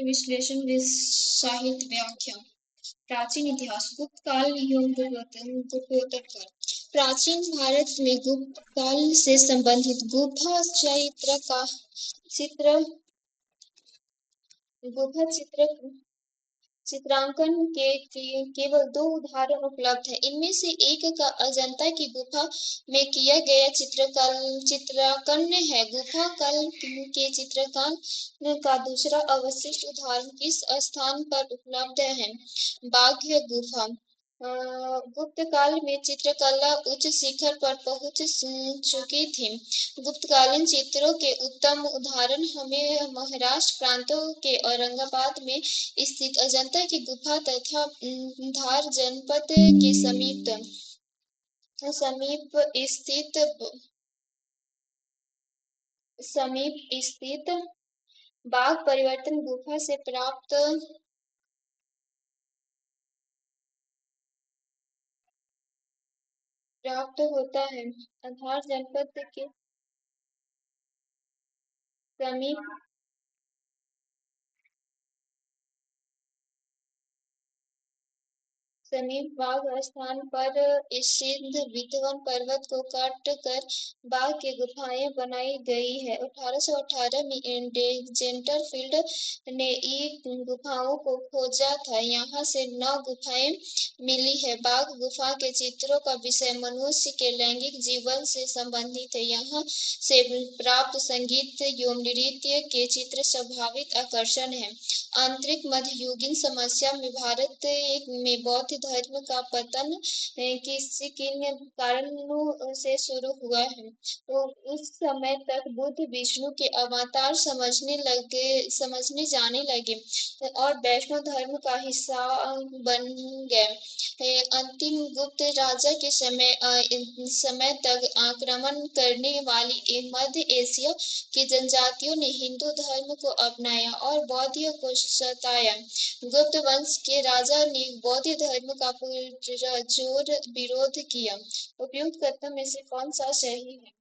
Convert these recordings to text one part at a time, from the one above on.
विश्लेषण साहित्य व्याख्या। प्राचीन इतिहास गुप्त काल गुप्तोत्तर काल। प्राचीन भारत में गुप्त काल से संबंधित गुफा चित्रांकन के केवल दो उदाहरण उपलब्ध हैं। इनमें से एक का अजंता की गुफा में किया गया चित्रांकन है। गुफा काल के चित्रांकन का दूसरा अवशिष्ट उदाहरण किस स्थान पर उपलब्ध है? बाघ गुफा। गुप्त काल में चित्रकला उच्च शिखर पर पहुंच चुकी थी। गुप्तकालीन चित्रों के उत्तम उदाहरण हमें महाराष्ट्र प्रांतों के औरंगाबाद में स्थित अजंता की गुफा तथा धार जनपद के समीप स्थित बाघ परिवर्तन गुफा से प्राप्त होता है। धार जनपद के समीप बाघ स्थान पर स्थित विद्यमान पर्वत को काट कर बाघ की गुफाएं बनाई गई है। 1818 में जेंटरफील्ड ने इन गुफाओं को खोजा था। यहाँ से 9 गुफाएं मिली है। बाघ गुफा के चित्रों का विषय मनुष्य के लैंगिक जीवन से संबंधित है। यहाँ से प्राप्त संगीत एवं नृत्य के चित्र स्वाभाविक आकर्षण है। आंतरिक मध्ययुगीन समस्या में भारत में बौद्ध धर्म का पतन किन कारणों से शुरू हुआ है? तो उस समय तक बुद्ध विष्णु के अवतार समझने जाने लगे और वैष्णव धर्म का हिस्सा बन गए। अंतिम गुप्त राजा के समय तक आक्रमण करने वाली मध्य एशिया की जनजातियों ने हिंदू धर्म को अपनाया और बौद्ध को सताया। गुप्त वंश के राजा ने बौद्ध धर्म का पुरजोर विरोध किया। उपयुक्त कथनों में से कौन सा सही है?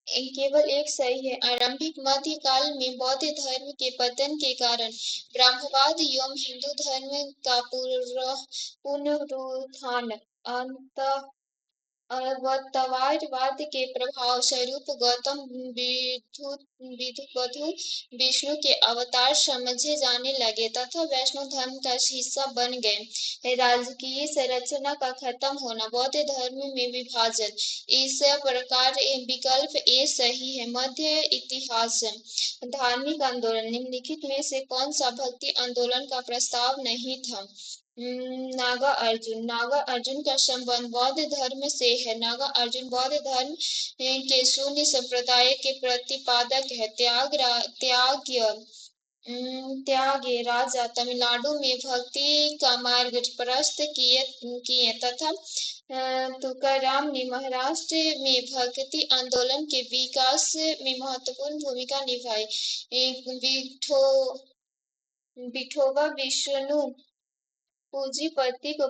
केवल एक सही है। आरंभिक मध्य काल में बौद्ध धर्म के पतन के कारण ब्रह्मवाद एवं हिंदू धर्म का पुनरुत्थान अवतारवाद के प्रभाव स्वरूप गौतम बुद्ध विष्णु के अवतार समझे जाने लगे तथा वैष्णव धर्म का हिस्सा बन गए। राजकीय संरचना का खत्म होना, बौद्ध धर्म में विभाजन, इस प्रकार विकल्प ए सही है। मध्य इतिहास धार्मिक आंदोलन निम्नलिखित में से कौन सा भक्ति आंदोलन का प्रस्ताव नहीं था? नागा अर्जुन का संबंध बौद्ध धर्म से है। नागा अर्जुन बौद्ध धर्म के शून्य संप्रदाय के प्रतिपादक है। त्याग्य राजा तमिलनाडु में भक्ति का मार्ग प्रशस्त किए तथा तुकाराम ने महाराष्ट्र में भक्ति आंदोलन के विकास में महत्वपूर्ण भूमिका निभाई। विठोबा विष्णु पूंजीपति को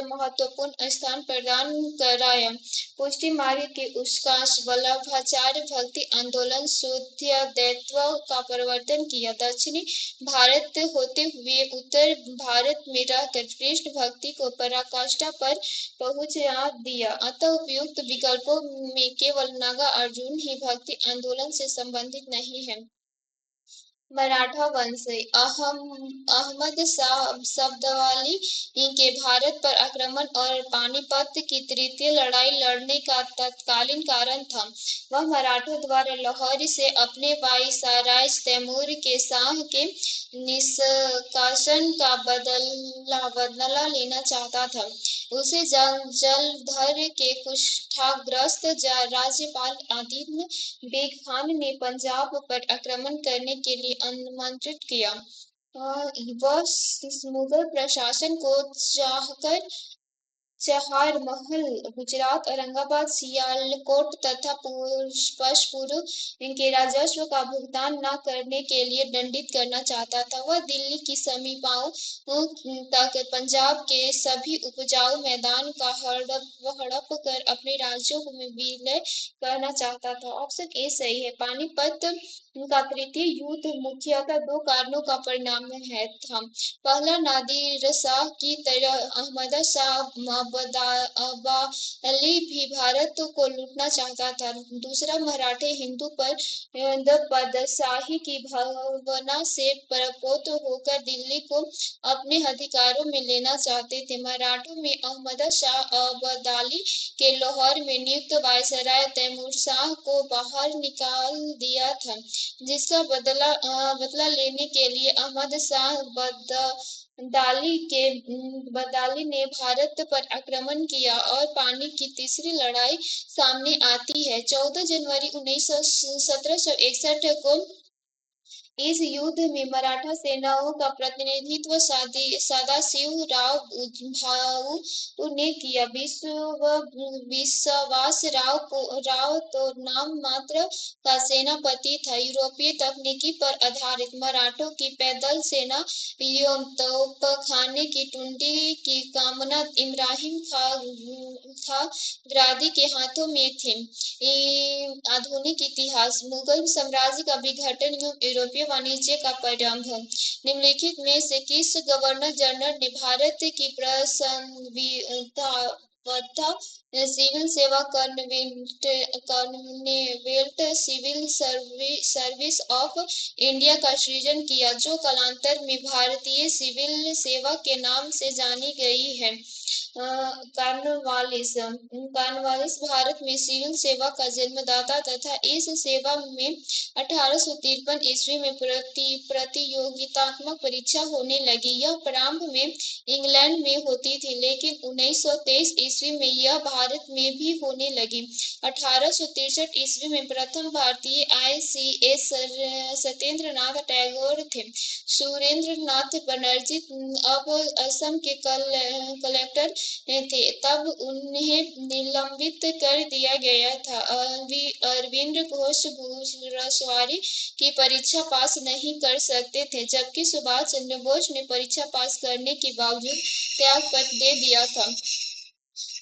महत्वपूर्ण स्थान प्रदान कराया। पुष्टि मार्ग के उत्कर्ष वल्लभाचार्य भक्ति आंदोलन शुद्धाद्वैत का प्रवर्तन किया। दक्षिणी भारत होते हुए उत्तर भारत में रहकर कृष्ण भक्ति को पराकाष्ठा पर पहुंचा दिया। अतः उपयुक्त विकल्पों में केवल नागा अर्जुन ही भक्ति आंदोलन से संबंधित नहीं है। मराठा वंश अहमद शाह शब्दवाली के भारत पर आक्रमण और पानीपत की तृतीय लड़ाई लड़ने का तत्कालीन कारण था। वह मराठों द्वारा लाहौर से अपने वायसराय तैमूर के शाह के निष्कासन का बदला लेना चाहता था। उसे जलंधर के कुष्ठाग्रस्त राज्यपाल आदिल बेग खान ने पंजाब पर आक्रमण करने के लिए आमंत्रित किया। वह मुगल प्रशासन को चहार महल गुजरात, औरंगाबाद, सियालकोट तथा पशपुर के राजस्व का भुगतान न करने के लिए दंडित करना चाहता था। वह दिल्ली की समीपाओं तक पंजाब के सभी उपजाऊ मैदान का हड़प कर अपने राज्यों में विलय करना चाहता था। ऑप्शन ए सही है। पानीपत का तृतीय युद्ध मुख्यतः दो कारणों का परिणाम था। पहला, नादिर शाह की तरह अहमद शाह अब्दाली भी भारत को लूटना चाहता था। दूसरा, मराठे हिंदू पर बादशाही की भावना से प्रभावित होकर दिल्ली को अपने अधिकारों में लेना चाहते थे। मराठों में अहमद शाह अब्दाली के लाहौर में नियुक्त वायसराय तैमूर शाह को बाहर निकाल दिया था, जिसका बदला लेने के लिए अहमद शाह बदाली ने भारत पर आक्रमण किया और पानी की तीसरी लड़ाई सामने आती है। 14 जनवरी 1761 को इस युद्ध में मराठा सेनाओं का प्रतिनिधित्व सदाशिव राव भाऊ ने किया। विश्वास राव तो नाम मात्र का सेनापति था। यूरोपीय तकनीकी पर आधारित मराठों की पैदल सेना तोपखाने की टुंडी की कामना इब्राहिम खां ग्रादी के हाथों में थे। आधुनिक इतिहास, मुगल साम्राज्य का विघटन एवं यूरोपीय वाणिज्य का प्रारंभ। निम्नलिखित में से किस गवर्नर जनरल ने भारत की सिविल सेवा commonwealth civil service of India का सृजन किया, जो कालांतर में भारतीय सिविल सेवा के नाम से जानी गई है? कॉर्नवालिस भारत में सिविल सेवा का जन्मदाता तथा इस सेवा में 1853 ईस्वी में प्रतियोगितात्मक परीक्षा होने लगी। यह प्रारंभ में इंग्लैंड में होती थी, लेकिन 1923 ईस्वी में यह भारत में भी होने लगी। 1863 ईस्वी में प्रथम भारतीय ICS सत्येंद्र नाथ टैगोर थे। सुरेंद्र नाथ बनर्जी अब असम के कलेक्टर थे, तब उन्हें निलंबित कर दिया गया था। अरविंद घोष घुड़सवारी की परीक्षा पास नहीं कर सकते थे, जबकि सुभाष चंद्र बोस ने परीक्षा पास करने के बावजूद त्यागपत्र दे दिया था।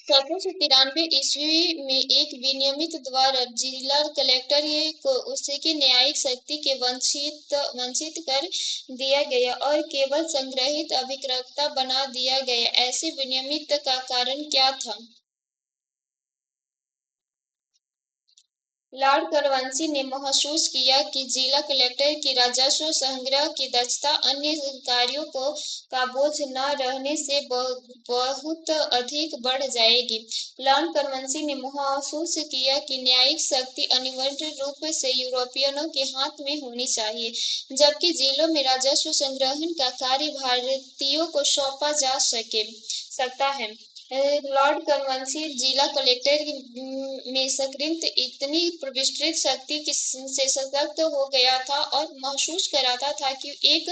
1793 ईस्वी में एक विनियमित द्वारा जिला कलेक्टर को उसकी न्यायिक शक्ति के वंचित कर दिया गया और केवल संग्रहित अभिकर्ता बना दिया गया। ऐसे विनियमित का कारण क्या था? लॉर्ड करवंशी ने महसूस किया कि जिला कलेक्टर की राजस्व संग्रह की दक्षता अन्य कार्यों का बोझ न रहने से बहुत अधिक बढ़ जाएगी। लॉर्ड करवंशी ने महसूस किया कि न्यायिक शक्ति अनिवार्य रूप से यूरोपियनों के हाथ में होनी चाहिए, जबकि जिलों में राजस्व संग्रहण का कार्य भारतीयों को सौंपा जा सकता है। लॉर्ड करवंशी जिला कलेक्टर में सकृत इतनी विस्तृत शक्ति से सशक्त हो गया था और महसूस कराता था कि एक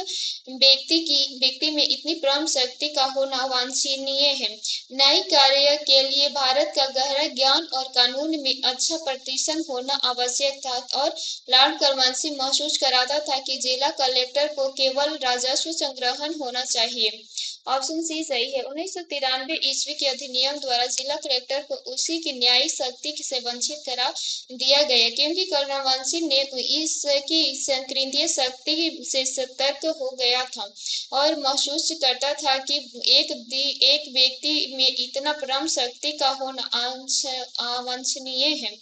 व्यक्ति में इतनी परम शक्ति का होना वांछनीय है। न्यायिक कार्य के लिए भारत का गहरा ज्ञान और कानून में अच्छा प्रशिक्षण होना आवश्यक था और लॉर्ड करवंशी महसूस कराता था कि जिला कलेक्टर को केवल राजस्व संग्रहण होना चाहिए। ऑप्शन सी सही है। 1993 ईस्वी के अधिनियम द्वारा जिला कलेक्टर को उसी की न्यायिक शक्ति से वंचित करा दिया गया, क्योंकि करवंशी ने इसकी संकीर्णीय शक्ति से सतर्क हो गया था और महसूस करता था कि एक व्यक्ति में इतना परम शक्ति का होना अवांछनीय है।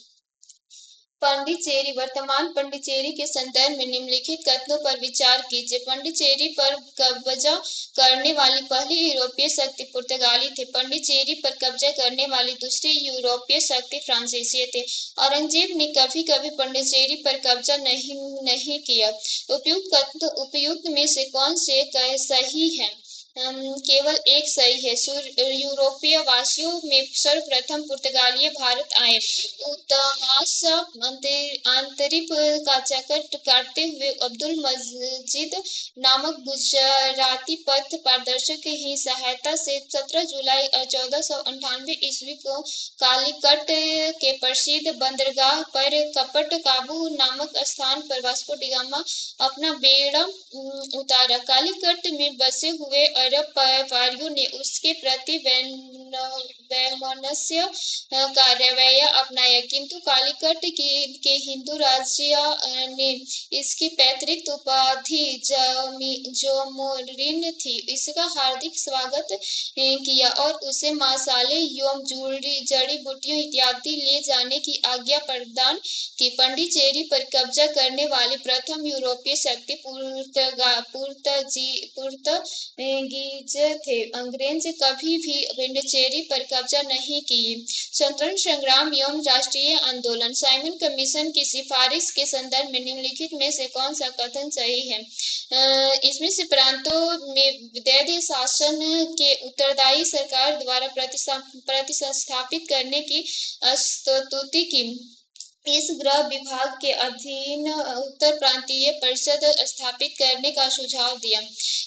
पांडिचेरी, वर्तमान पांडिचेरी के संदर्भ में निम्नलिखित कथनों पर विचार कीजिए। पांडिचेरी पर कब्जा करने वाली पहली यूरोपीय शक्ति पुर्तगाली थे। पांडिचेरी पर कब्जा करने वाली दूसरी यूरोपीय शक्ति फ्रांसीसी थे। औरंगजेब ने कभी कभी पांडिचेरी पर कब्जा नहीं किया। उपयुक्त में से कौन से सही है? केवल एक सही है। यूरोपीय वासियों में सर्वप्रथम पुर्तगाली भारत आए। उत्तमास आंतरिक का चक्कर काटते हुए अब्दुल मजीद नामक गुजराती पथ प्रदर्शक की सहायता से 17 जुलाई 1498 ईस्वी को कालीकट के प्रसिद्ध बंदरगाह पर कपट काबू नामक स्थान पर वास्को डी गामा अपना बेड़ा उतारा। कालीकट में बसे हुए अरब व्यापारियों ने उसके प्रति वैमनस्य का रवैया अपनाया, किंतु कालीकट के हिंदू राजा ने इसकी पैतृक उपाधि जोमोरिन थी इसका हार्दिक स्वागत किया और उसे मसाले एवं जड़ी बूटियों इत्यादि ले जाने की आज्ञा प्रदान की। पंडिचेरी पर कब्जा करने वाली प्रथम यूरोपीय शक्ति पुर्तगीज थे। अंग्रेज कभी भी पंडिचेरी पर कब्जा नहीं किए। स्वतंत्रता संग्राम एवं राष्ट्रीय आंदोलन। साइमन कमीशन की सिफारिश के संदर्भ में निम्नलिखित में से कौन सा कथन सही है? इसमें से प्रांतों में वैध शासन के उत्तरदायी सरकार द्वारा प्रतिस्थापित करने की स्तुति की। इस गृह विभाग के अधीन उत्तर प्रांतीय परिषद स्थापित करने का सुझाव दिया।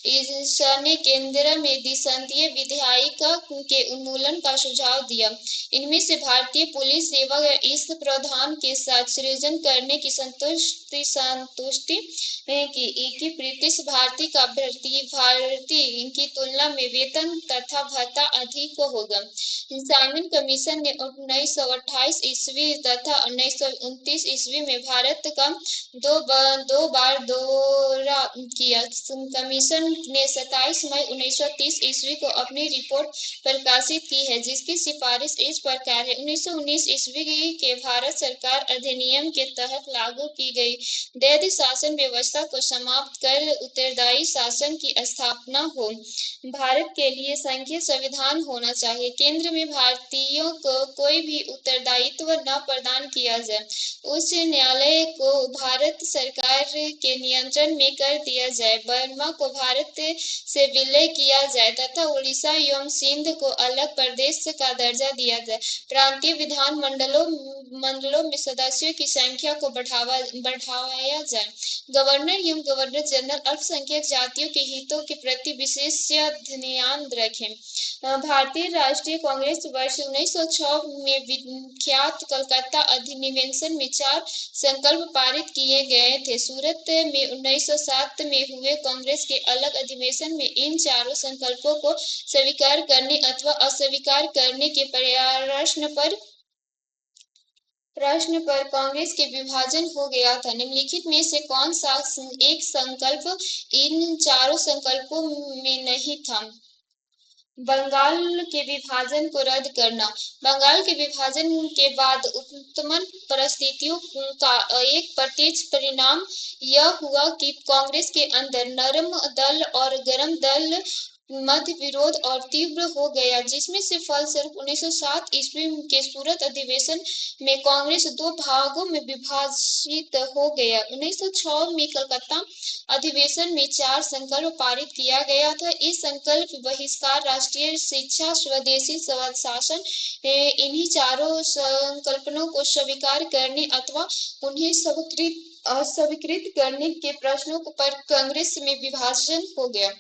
इसने केंद्र में द्विसंघीय विधायिका के उन्मूलन का सुझाव दिया। इनमें से भारतीय पुलिस सेवा इस प्रावधान के साथ सृजन करने की संतुष्टि की ब्रिटिश भारतीय का भारतीय की तुलना में वेतन तथा भत्ता अधिक होगा। साइमन कमीशन ने 1928 ईस्वी तथा 1929 ईस्वी में भारत का दो बार दौरा किया। कमीशन ने 27 मई 1930 ईस्वी को अपनी रिपोर्ट प्रकाशित की है, जिसकी सिफारिश इस प्रकार है। 1919 ईस्वी के भारत सरकार अधिनियम के तहत लागू की गई वैध शासन व्यवस्था को समाप्त कर उत्तरदायी शासन की स्थापना हो। भारत के लिए संघीय संविधान होना चाहिए। केंद्र में भारतीयों को कोई भी उत्तरदायित्व न प्रदान किया जाए। उच्च न्यायालय को भारत सरकार के नियंत्रण में कर दिया जाए। बर्मा को भारत से विलय किया जाए तथा उड़ीसा एवं सिंध को अलग प्रदेश का दर्जा दिया जाए। प्रांतीय विधान मंडलों में सदस्यों की संख्या को बढ़ाया जाए। गवर्नर एवं गवर्नर जनरल अल्पसंख्यक जातियों के हितों के प्रति विशेष ध्यान रखें। भारतीय राष्ट्रीय कांग्रेस वर्ष 1906 में विख्यात कलकत्ता अधिनिवेशन में 4 संकल्प पारित किए गए थे। सूरत में 1907 में हुए कांग्रेस के अलग अधिवेशन में इन चारों संकल्पों को स्वीकार करने अथवा अस्वीकार करने के प्रश्न पर कांग्रेस के विभाजन हो गया था। निम्नलिखित में से कौन सा एक संकल्प इन चारों संकल्पों में नहीं था? बंगाल के विभाजन को रद्द करना। बंगाल के विभाजन के बाद उत्पन्न परिस्थितियों का एक प्रत्यक्ष परिणाम यह हुआ कि कांग्रेस के अंदर नरम दल और गरम दल मध्य विरोध और तीव्र हो गया, जिसमें से फलस्वरूप 1907 ईस्वी के सूरत अधिवेशन में कांग्रेस 2 भागों में विभाजित हो गया। 1906 में कलकत्ता अधिवेशन में 4 संकल्प पारित किया गया था। इस संकल्प बहिष्कार, राष्ट्रीय शिक्षा, स्वदेशी शासन, इन्हीं चारों संकल्पों को स्वीकार करने अथवा उन्हें स्वीकृत करने के प्रश्नों पर कांग्रेस में विभाजन हो गया।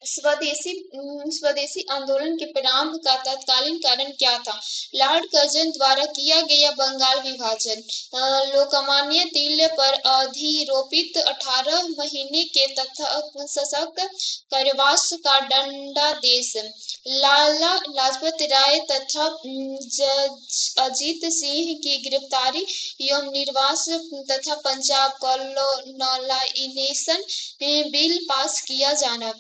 स्वदेशी आंदोलन के प्रारंभ का तत्कालीन कारण क्या था? लॉर्ड कर्जन द्वारा किया गया बंगाल विभाजन, लोकमान्य तिलक पर अधिरोपित 18 महीने के सशक्त कारावास का दंडादेश, लाला लाजपत राय तथा अजीत सिंह की गिरफ्तारी एवं निर्वास तथा पंजाब कॉलोनाइजेशन बिल पास किया जाना,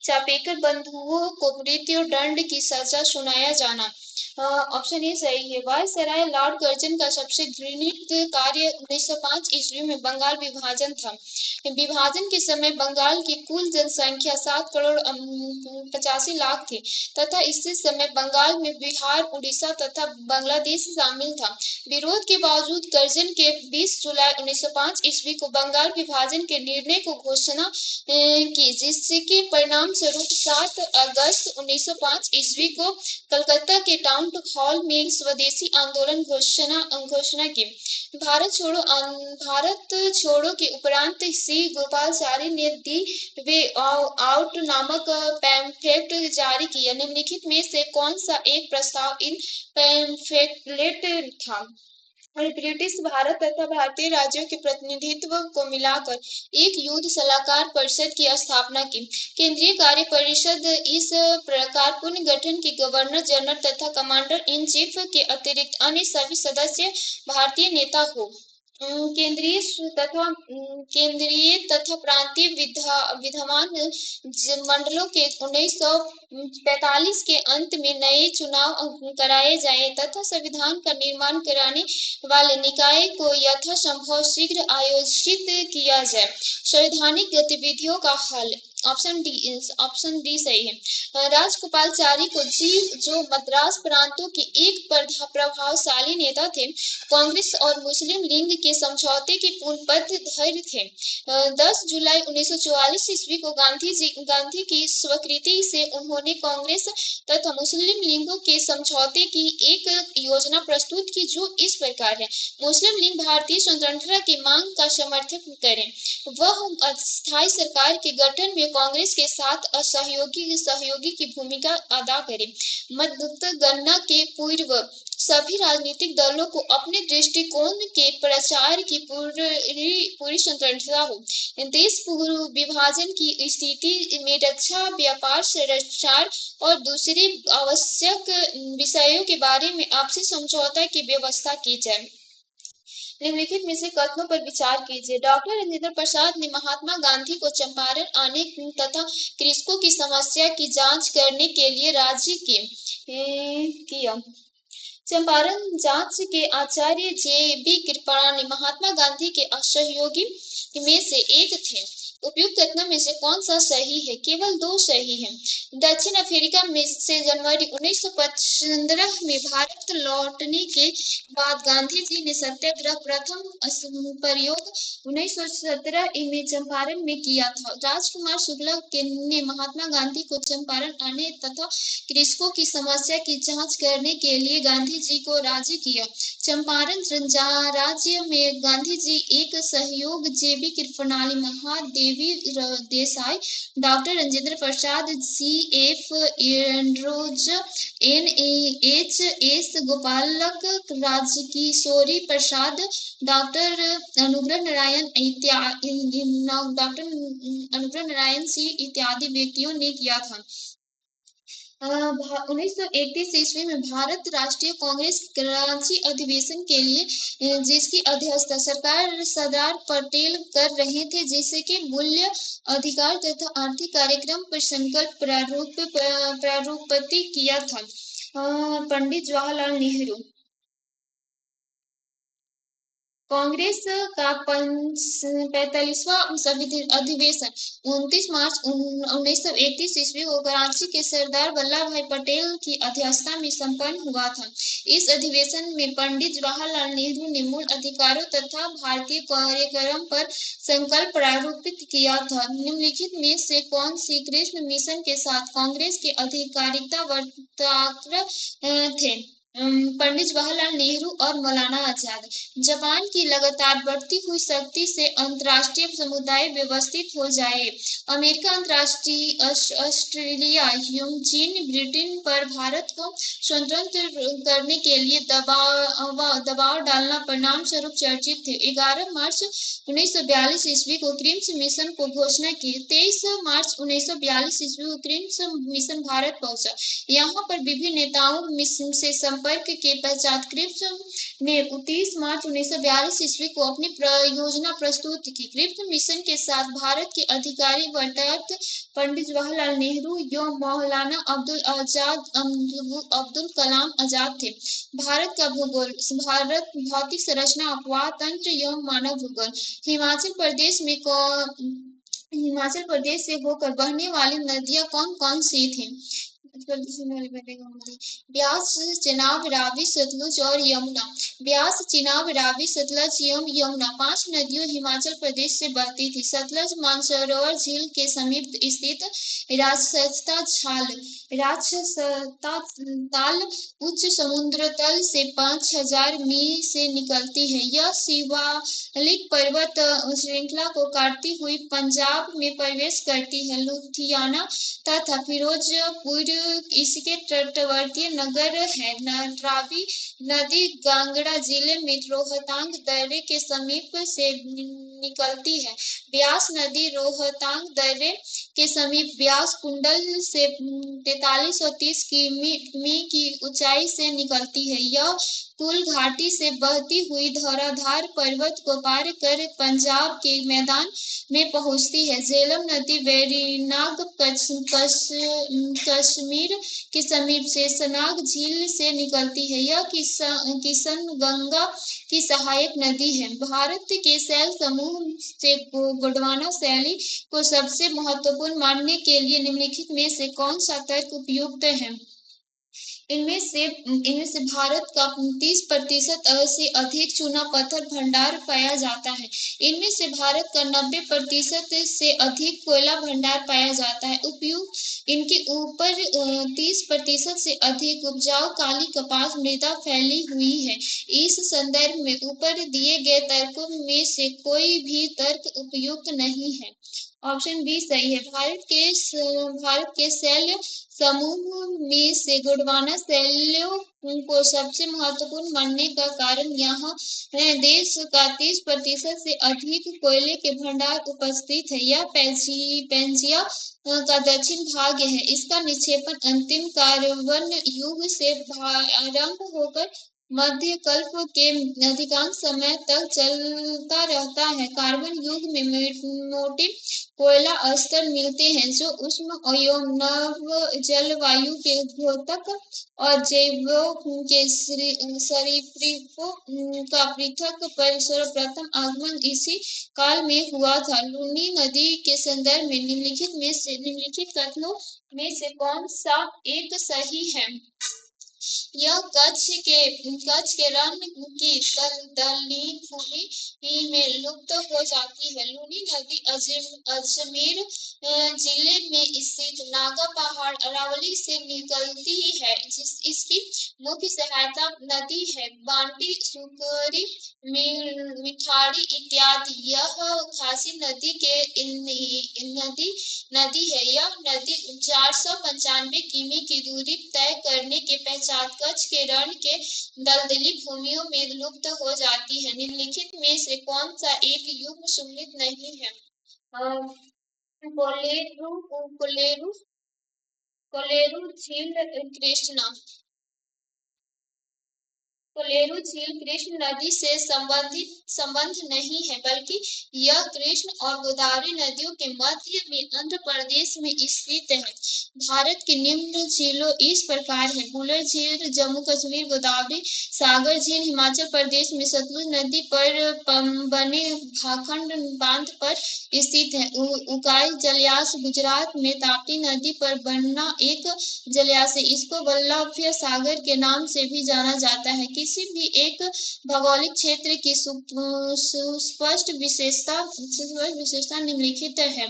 चापेकर बंधुओं को मृत्यु दंड की सजा सुनाया जाना, ऑप्शन ए सही है। वायसराय लॉर्ड कर्जन का सबसे घृणित कार्य 1905 ईस्वी में बंगाल विभाजन था। विभाजन के समय बंगाल की कुल जनसंख्या 7 करोड़ 85 लाख थी तथा इसी समय बंगाल में बिहार, उड़ीसा तथा बांग्लादेश शामिल था। विरोध के बावजूद कर्जन के 20 जुलाई 1905 ईस्वी को बंगाल विभाजन के निर्णय को घोषणा की, जिसके परिणाम स्वरूप 7 अगस्त 1905 ईस्वी को कलकत्ता के टाउन हॉल में स्वदेशी आंदोलन घोषणा की। भारत छोड़ो के उपरांत सी गोपालाचारी ने दी वे आउट नामक पैम्फलेट जारी किया। निम्नलिखित में से कौन सा एक प्रस्ताव इन पैम्फलेट था? और ब्रिटिश भारत तथा भारतीय राज्यों के प्रतिनिधित्व को मिलाकर एक युद्ध सलाहकार परिषद की स्थापना की। केंद्रीय कार्य परिषद इस प्रकार पुनर्गठन की गवर्नर जनरल तथा कमांडर इन चीफ के अतिरिक्त अन्य सभी सदस्य भारतीय नेता हो। केंद्रीय तथा प्रांतीय विधान मंडलों के 1945 के अंत में नए चुनाव कराए जाएं तथा संविधान का निर्माण कराने वाले निकाय को यथासंभव शीघ्र आयोजित किया जाए। संवैधानिक गतिविधियों का हल। ऑप्शन डी सही है। राजगोपालाचारी को जो मद्रास प्रांतों के एक प्रभावशाली नेता थे, कांग्रेस और मुस्लिम लीग के समझौते के पूर्ण पक्षधर थे। 10 जुलाई 1944 ईस्वी को गांधी की स्वीकृति से उन्होंने कांग्रेस तथा मुस्लिम लीगों के समझौते की एक योजना प्रस्तुत की, जो इस प्रकार है। मुस्लिम लीग भारतीय स्वतंत्रता की मांग का समर्थन करे, वह अस्थायी सरकार के गठन में कांग्रेस के साथ सहयोगी की भूमिका अदा करे। मतगणना के पूर्व सभी राजनीतिक दलों को अपने दृष्टिकोण के प्रचार की पूरी स्वतंत्रता हो। देश विभाजन की स्थिति में रक्षा, व्यापार, संचार और दूसरे आवश्यक विषयों के बारे में आपसी समझौता की व्यवस्था की जाए। निम्नलिखित में से कथनों पर विचार कीजिए। डॉक्टर राजेंद्र प्रसाद ने महात्मा गांधी को चंपारण आने तथा कृषकों की समस्या की जांच करने के लिए राजी किया। चंपारण जांच के आचार्य जे.बी. कृपलानी महात्मा गांधी के सहयोगी में से एक थे। उपयुक्त कथनों में से कौन सा सही है? केवल 2 सही है। दक्षिण अफ्रीका में से जनवरी 1915 में भारत लौटने के बाद गांधी जी ने सत्याग्रह प्रथम प्रयोग 1917 में चंपारण में किया था। राजकुमार शुक्ला ने महात्मा गांधी को चंपारण आने तथा कृषकों की समस्या की जांच करने के लिए गांधी जी को राजी किया। चंपारण राज्य में गांधी जी एक सहयोग JB. Kripalani, Mahadevi Desai, doctor Rajendra Prasad, C.F. एंड्रोज, N.H.S. गोपालक, राजकिशोरी प्रसाद, डॉक्टर अनुग्रह नारायण सिंह इत्यादि व्यक्तियों ने किया था। 1931 ईस्वी में भारत राष्ट्रीय कांग्रेस कराची अधिवेशन के लिए जिसकी अध्यक्षता सरदार पटेल कर रहे थे, जिससे कि मूल्य अधिकार तथा आर्थिक कार्यक्रम पर संकल्प प्रारूपित किया था पंडित जवाहरलाल नेहरू। कांग्रेस का 45वां अधिवेशन 29 मार्च 1931 ईस्वी को कराची के सरदार वल्लभ भाई पटेल की अध्यक्षता में संपन्न हुआ था। इस अधिवेशन में पंडित जवाहरलाल नेहरू ने मूल अधिकारों तथा भारतीय कार्यक्रम पर संकल्प प्रारूपित किया था। निम्नलिखित में से कौन सी कृष्ण मिशन के साथ कांग्रेस के आधिकारिकता वर्ताकार थे? पंडित जवाहरलाल नेहरू और मौलाना आजाद। जापान की लगातार बढ़ती हुई शक्ति से अंतर्राष्ट्रीय समुदाय व्यवस्थित हो जाए। अमेरिका, अंतर्राष्ट्रीय ऑस्ट्रेलिया, चीन, ब्रिटेन पर भारत को स्वतंत्र करने के लिए दबाव डालना परिणाम स्वरूप चर्चित थे। 11 मार्च 1942 ईस्वी को क्रिम्स मिशन को घोषणा की। 23 मार्च 1942 ईस्वी को क्रिम्स मिशन भारत पहुंचा। यहाँ पर विभिन्न नेताओं से संपर्क के पश्चात क्रिप्स ने 29 मार्च 1942 ईस्वी को अपनी योजना प्रस्तुत की। क्रिप्स मिशन के साथ भारत के अधिकारी वर्तक पंडित जवाहरलाल नेहरू एवं मौलाना अब्दुल कलाम आजाद थे। भारत का भूगोल। भारत भौतिक संरचना, अपवाह तंत्र एवं मानव भूगोल। हिमाचल प्रदेश से होकर बहने वाली नदियां कौन कौन सी थी? ब्यास, चेनाब, रावी, सतलुज और यमुना। ब्यास, चिनाब, रावी, सतलज एवं यमुना 5 नदियों हिमाचल प्रदेश से बहती थी। सतलज मानसरोवर झील के समीप स्थित राजसत्ता ताल उच्च समुद्र तल से 5000 मील से निकलती है। यह शिवालिक पर्वत श्रृंखला को काटती हुई पंजाब में प्रवेश करती है। लुधियाना तथा फिरोजपुर इसके तटवर्ती नगर है। रावी नदी कांगड़ा जिले में रोहतांग दर्रे के समीप से निकलती है। ब्यास नदी रोहतांग दर्रे के समीप ब्यास कुंडल से 4330 किमी की ऊंचाई से निकलती है। यह कुल घाटी से बहती हुई धौलाधार पर्वत को पार कर पंजाब के मैदान में पहुंचती है। झेलम नदी वेरीनाग कश्मीर के समीप से सनाग झील से निकलती है। यह किशनगंगा की सहायक नदी है। भारत के शैल समूह से गोंडवाना शैली को सबसे महत्वपूर्ण मानने के लिए निम्नलिखित में से कौन सा तर्क उपयुक्त है? इनमें से भारत का 30% से अधिक चूना पत्थर भंडार पाया जाता है। इनमें से भारत का 90% से अधिक कोयला भंडार पाया जाता है। उपयुक्त इनके ऊपर 30% से अधिक उपजाऊ काली कपास मृदा फैली हुई है। इस संदर्भ में ऊपर दिए गए तर्कों में से कोई भी तर्क उपयुक्त नहीं है। ऑप्शन बी सही है। भारत के शैल समूह में से गोंडवाना शैलियों को सबसे महत्वपूर्ण मानने का कारण यहाँ देश का 30% से अधिक कोयले के भंडार उपस्थित है। यह पेंजिया का दक्षिण भाग है। इसका निक्षेपण अंतिम कार्बन युग से आरंभ होकर मध्य कल्प के अधिकांश समय तक चलता रहता है। कार्बन युग में मोटे कोयला स्तर मिलते हैं जो उष्ण एवं नव जलवायु के द्योतक और जैवों के सरीसृपों का पृथक पर सर्वप्रथम आगमन इसी काल में हुआ था। लूनी नदी के संदर्भ में निम्नलिखित कथनों में से कौन सा एक सही है? यह कच्छ के रण की दलदली भूमि में लुप्त हो जाती है। लूनी नदी अजमेर जिले में स्थित नागा पहाड़ अरावली से निकलती है। इसकी मुख्य सहायता नदी है बांटी, सुकरी, मिठाड़ी इत्यादि। यह खासी नदी है। यह नदी 495 किमी की दूरी तय करने के पश्चात कच्छ के रण के दलदली भूमियों में लुप्त हो जाती है। निम्नलिखित में से कौन सा एक युग्म सुमित नहीं है? कोलेरू झील कृष्ण नदी से संबंध नहीं है, बल्कि यह कृष्ण और गोदावरी नदियों के मध्य में आंध्र प्रदेश में स्थित है। भारत की निम्न झीलों इस प्रकार है। बुलर झील जम्मू कश्मीर, गोदावरी सागर झील हिमाचल प्रदेश में सतलुज नदी पर बने भाखंड बांध पर स्थित है। उकाई जलाशय गुजरात में ताप्ती नदी पर बना एक जलाशय, इसको वल्लभ सागर के नाम से भी जाना जाता है। किसी भी एक भौगोलिक क्षेत्र की सुस्पष्ट विशेषता निम्नलिखित है।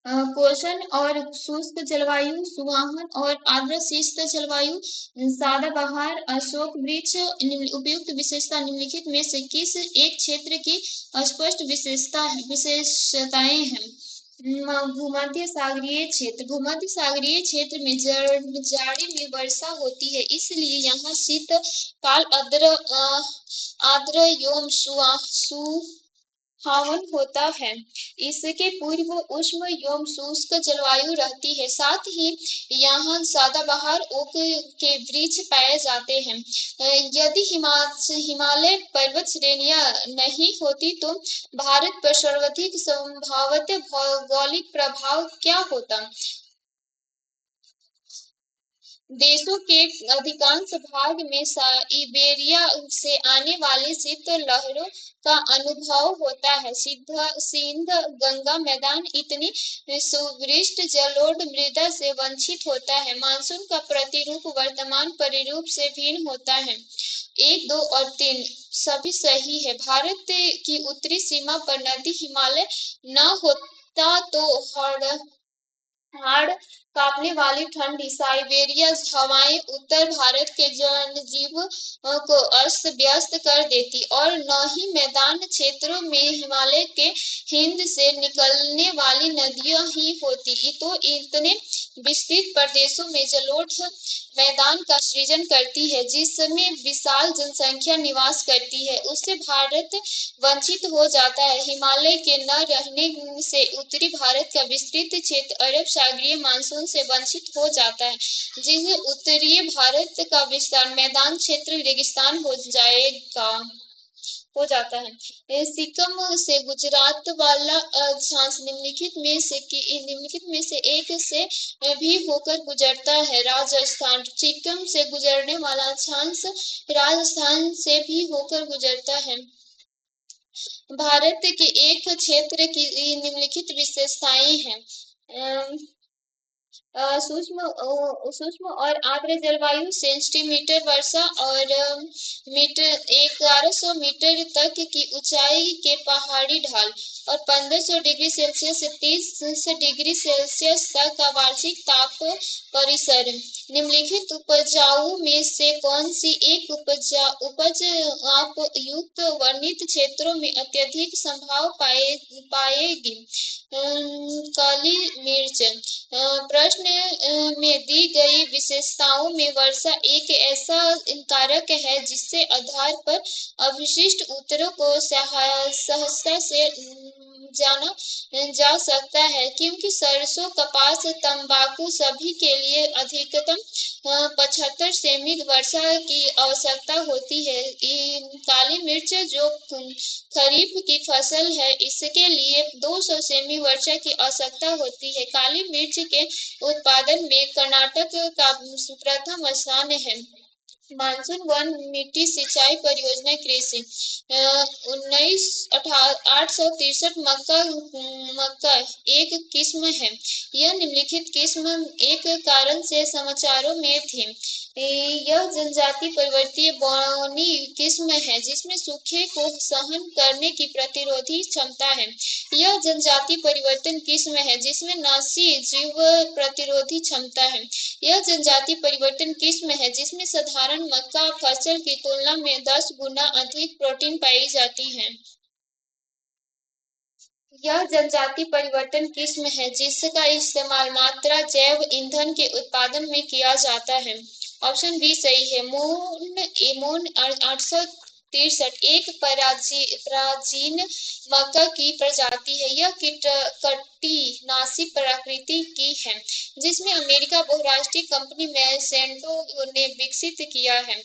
कोशन और शुष्क जलवायु, सुहावन और आर्द्रशीतल जलवायु, सदाबहार, अशोक वृक्ष। उपयुक्त विशेषता निम्नलिखित में से किस एक क्षेत्र की स्पष्ट विशेषताएं हैं? भूमध्य सागरीय क्षेत्र में जाड़ी में वर्षा होती है, इसलिए यहाँ शीतकाल आर्द्र एवं हवन होता है। इसके पूर्व उष्ण एवं शुष्क जलवायु रहती है। साथ ही यहाँ सदाबहार ओक के वृक्ष पाए जाते हैं। यदि हिमालय पर्वत श्रेणियां नहीं होती तो भारत पर सर्वाधिक संभावित भौगोलिक प्रभाव क्या होता? देशों के अधिकांश भाग में साइबेरिया से आने वाली शीतल लहरों का अनुभव होता है। सिंध गंगा मैदान इतनी सुवृष्ट जलोढ़ मृदा से वंचित होता है। मानसून का प्रतिरूप वर्तमान परिरूप से भिन्न होता है। 1, 2 और 3 सभी सही है। भारत की उत्तरी सीमा पर नदी हिमालय न होता तो हाड़ कांपने वाली ठंडी साइबेरिया हवाएं उत्तर भारत के जनजीवन को अस्त व्यस्त कर देती और न ही मैदान क्षेत्रों में हिमालय के हिंद से निकलने वाली नदियां ही होती तो इतने विस्तृत प्रदेशों में जलोढ़ मैदान का सृजन करती है जिसमें विशाल जनसंख्या निवास करती है। उससे भारत वंचित हो जाता है। हिमालय के न रहने से उत्तरी भारत का विस्तृत क्षेत्र अरब सागरीय मानसून से वंचित हो जाता है जिससे उत्तरी भारत का विस्तार मैदान क्षेत्र रेगिस्तान हो जाता है। सिक्किम से गुजरात वाला अक्षांश निम्नलिखित में से एक से भी होकर गुजरता है। राजस्थान सिक्किम से गुजरने वाला अक्षांश राजस्थान से भी होकर गुजरता है। भारत के एक क्षेत्र की निम्नलिखित विशेषताएं हैं। सूक्ष्म और आर्द्र जलवायु सेंटीमीटर वर्षा और मीटर 1100 मीटर तक की ऊंचाई के पहाड़ी ढाल और 1500 डिग्री सेल्सियस से 30 डिग्री सेल्सियस तक का वार्षिक ताप परिसर। निम्नलिखित उपजाऊ में से कौन सी एक उपज आप युक्त वर्णित क्षेत्रों में अत्यधिक संभाव पाएगी? काली मिर्च। प्रश्न में दी गई विशेषताओं में वर्षा एक ऐसा कारक है जिसके आधार पर अवशिष्ट उत्तरों को सहजता से जाना जा सकता है क्योंकि सरसों कपास तंबाकू सभी के लिए अधिकतम 75 सेमी वर्षा की आवश्यकता होती है। काली मिर्च जो खरीफ की फसल है इसके लिए 200 सेमी वर्षा की आवश्यकता होती है। काली मिर्च के उत्पादन में कर्नाटक का प्रथम स्थान है। मानसून वन मिट्टी सिंचाई परियोजना कृषि 863 मक्का एक किस्म है। यह निम्नलिखित किस्म एक कारण से समाचारों में थी। यह जनजाति परिवर्ती बौनी किस्म है जिसमें सूखे को सहन करने की प्रतिरोधी क्षमता है। यह जनजाति परिवर्तन किस्म है जिसमें नासी जीव प्रतिरोधी क्षमता है। यह जनजाति परिवर्तन किस्म है जिसमें साधारण मक्का फसल की तुलना में 10 गुना अधिक प्रोटीन पाई जाती है। यह जनजाति परिवर्तन किस्म है जिसका इस्तेमाल मात्रा जैव ईंधन के उत्पादन में किया जाता है। ऑप्शन बी सही है। एमोन 863 एक प्राचीन मक्का की प्रजाति है। यह कटीनाशी प्रकृति की है जिसमें अमेरिका बहुराष्ट्रीय कंपनी मोंसेंटो ने विकसित किया है।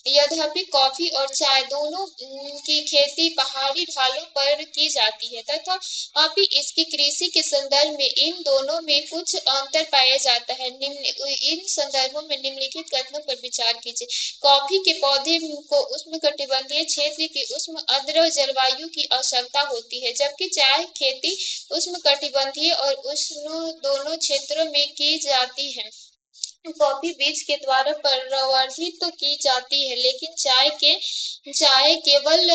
यद्यपि कॉफी और चाय दोनों की खेती पहाड़ी ढालों पर की जाती है तथा अभी इसकी कृषि के संदर्भ में इन दोनों में कुछ अंतर पाया जाता है। इन संदर्भों में निम्नलिखित कथनों पर विचार कीजिए। कॉफी के पौधे को उष्णकटिबंधीय क्षेत्र की उष्ण आर्द्र जलवायु की आवश्यकता होती है जबकि चाय खेती उष्णकटिबंधीय और उष्ण दोनों क्षेत्रों में की जाती है। कॉफी बीज के द्वारा प्रवर्धित तो की जाती है लेकिन चाय केवल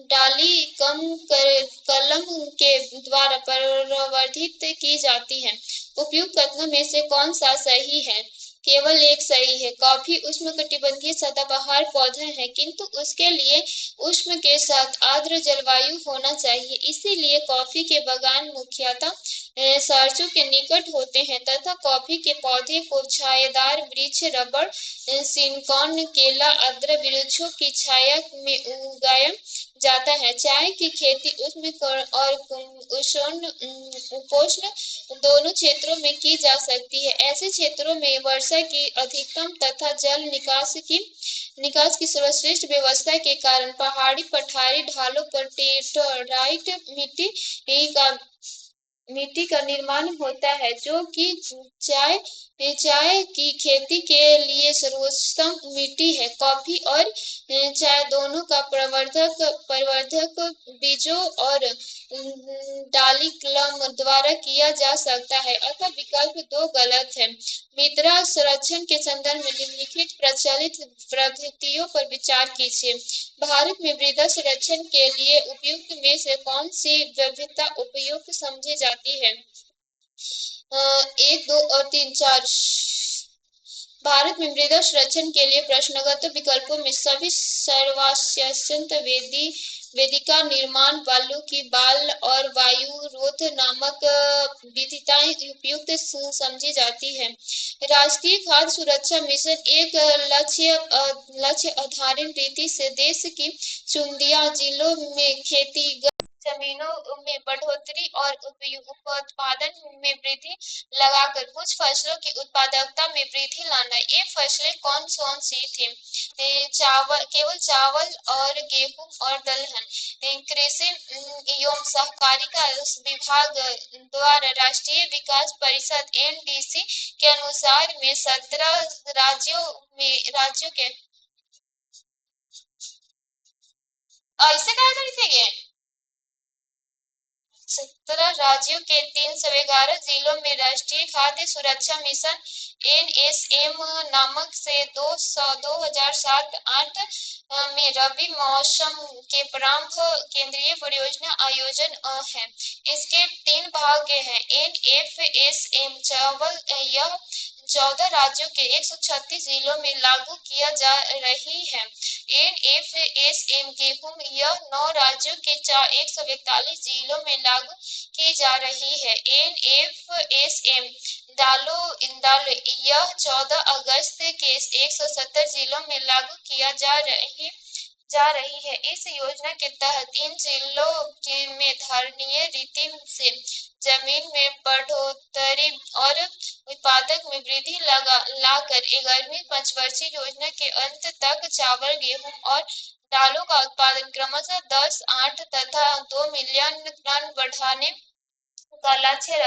डाली कलम के द्वारा प्रवर्धित की जाती है। उपयुक्त कथनों में से कौन सा सही है? केवल एक सही है। कॉफी उष्णकटिबंधीय सदाबहार पौधा है किंतु उसके लिए उष्ण के साथ आर्द्र जलवायु होना चाहिए। इसीलिए कॉफी के बागान मुख्यतः सरसों के निकट होते हैं तथा कॉफी के पौधे को छायादार वृक्ष रबड़ सिनकॉन केला आद्र वृक्षों की छाया में उगाया जाता है। चाय की खेती उष्ण और उष्ण उपोष्ण दोनों क्षेत्रों में की जा सकती है। ऐसे क्षेत्रों में वर्षा की अधिकतम तथा जल निकास की सर्वश्रेष्ठ व्यवस्था के कारण पहाड़ी पठारी ढालों पर टेट्राइट का मिट्टी का निर्माण होता है, जो कि चाय चाय की खेती के लिए सर्वोत्तम मिट्टी है। कॉफी और चाय दोनों का प्रवर्धक बीजों और डालिकलम द्वारा किया जा सकता है, अतः विकल्प दो गलत है। मृदा संरक्षण के संदर्भ में निम्नलिखित प्रचलित पद्धतियों पर विचार कीजिए। भारत में मृदा संरक्षण के लिए उपयुक्त में से कौन सी विविधता उपयुक्त समझी जाती है? एक, दो और तीन, चार। भारत में मृदा संरक्षण के लिए प्रश्नगत विकल्पों में सभी सर्वास्यंत वेदिका निर्माण बालू की बाल और वायु रोध नामक विधिताएं उपयुक्त समझी जाती है। राष्ट्रीय खाद्य सुरक्षा मिशन एक लक्ष्य आधारित रीति से देश की चुनिंदा जिलों में खेती जमीनों में बढ़ोतरी और उत्पादन में वृद्धि लगाकर कुछ फसलों की उत्पादकता में वृद्धि लाना। ये फसलें कौन कौन सी थी? चावल, केवल चावल और गेहूं और दलहन। कृषि एवं सहकारिता विभाग द्वारा राष्ट्रीय विकास परिषद (एनडीसी) के अनुसार में 17 राज्यों के ऐसे कहा करते 17 राज्यों के 311 जिलों में राष्ट्रीय खाद्य सुरक्षा मिशन (एनएसएम) नामक से 2007-08 में रबी मौसम के प्रारंभ केंद्रीय परियोजना आयोजन है। इसके 3 भाग हैं। एनएफएसएम चावल यह 14 राज्यों के 136 जिलों में लागू किया जा रही है। एनएफएसएम गेहूं यह 9 राज्यों के 141 जिलों में लागू की जा रही है। एनएफएसएम दालों यह 14 अगस्त के 170 जिलों में लागू किया जा रही है। इस योजना के तहत इन जिलों में धारणीय रीति से जमीन में बढ़ोतरी और उत्पादक में वृद्धि लाकर 11वीं पंचवर्षीय योजना के अंत तक चावल, गेहूं और दालों का उत्पादन क्रमशः 10, 8 तथा 2 मिलियन टन बढ़ाने का लक्ष्य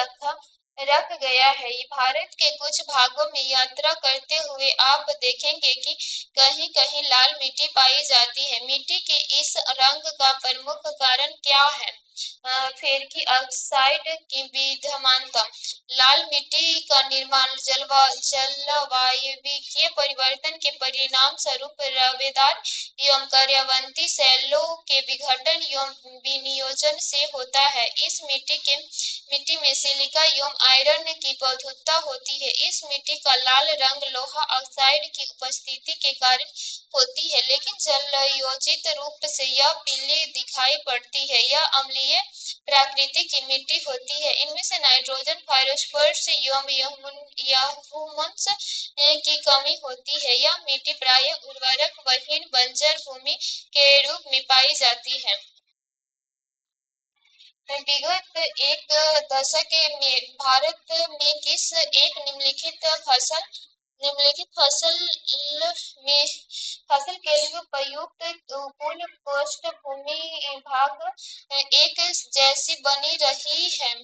रख गया है। भारत के कुछ भागों में यात्रा करते हुए आप देखेंगे कि कहीं कहीं लाल मिट्टी पाई जाती है। मिट्टी के इस रंग का प्रमुख कारण क्या है? फेरकी ऑक्साइड की विद्यमानता। लाल मिट्टी का निर्माण जलवायवीय परिवर्तन के परिणाम स्वरूप रवेदार एवं कर्यावंती शैलों के विघटन एवं विनियोजन से होता है। इस मिट्टी में सिलिका एवं आयरन की प्रचुरता होती है। इस मिट्टी का लाल रंग लोहा ऑक्साइड की उपस्थिति के कारण होती है, लेकिन जलयोजित रूप से यह पीली दिखाई पड़ती है। यह अम्लीय प्रकृति की मिट्टी होती है। इनमें से नाइट्रोजन, फास्फोरस एवं ह्यूमस की कमी होती है। यह मिट्टी प्रायः उर्वरक विहीन बंजर भूमि के रूप में पाई जाती है। विगत एक दशक में भारत में किस एक निम्नलिखित फसल के लिए उपयुक्त कुल पृष्ठभूमि भाग एक जैसी बनी रही है?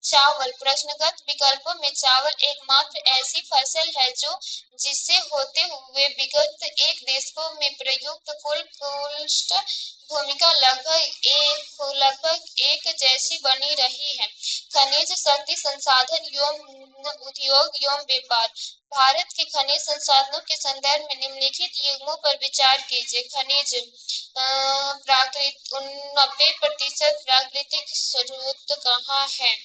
चावल। प्रश्नगत विकल्पों में चावल एकमात्र ऐसी फसल है जो जिससे होते हुए विगत एक दशकों में प्रयुक्त कुल भूमिका लगभग एक जैसी बनी रही है। खनिज शक्ति संसाधन एवं उद्योग एवं व्यापार। भारत के खनिज संसाधनों के संदर्भ में निम्नलिखित युग्मों पर विचार कीजिए। खनिज 90% प्राकृतिक स्रोत कहाँ है?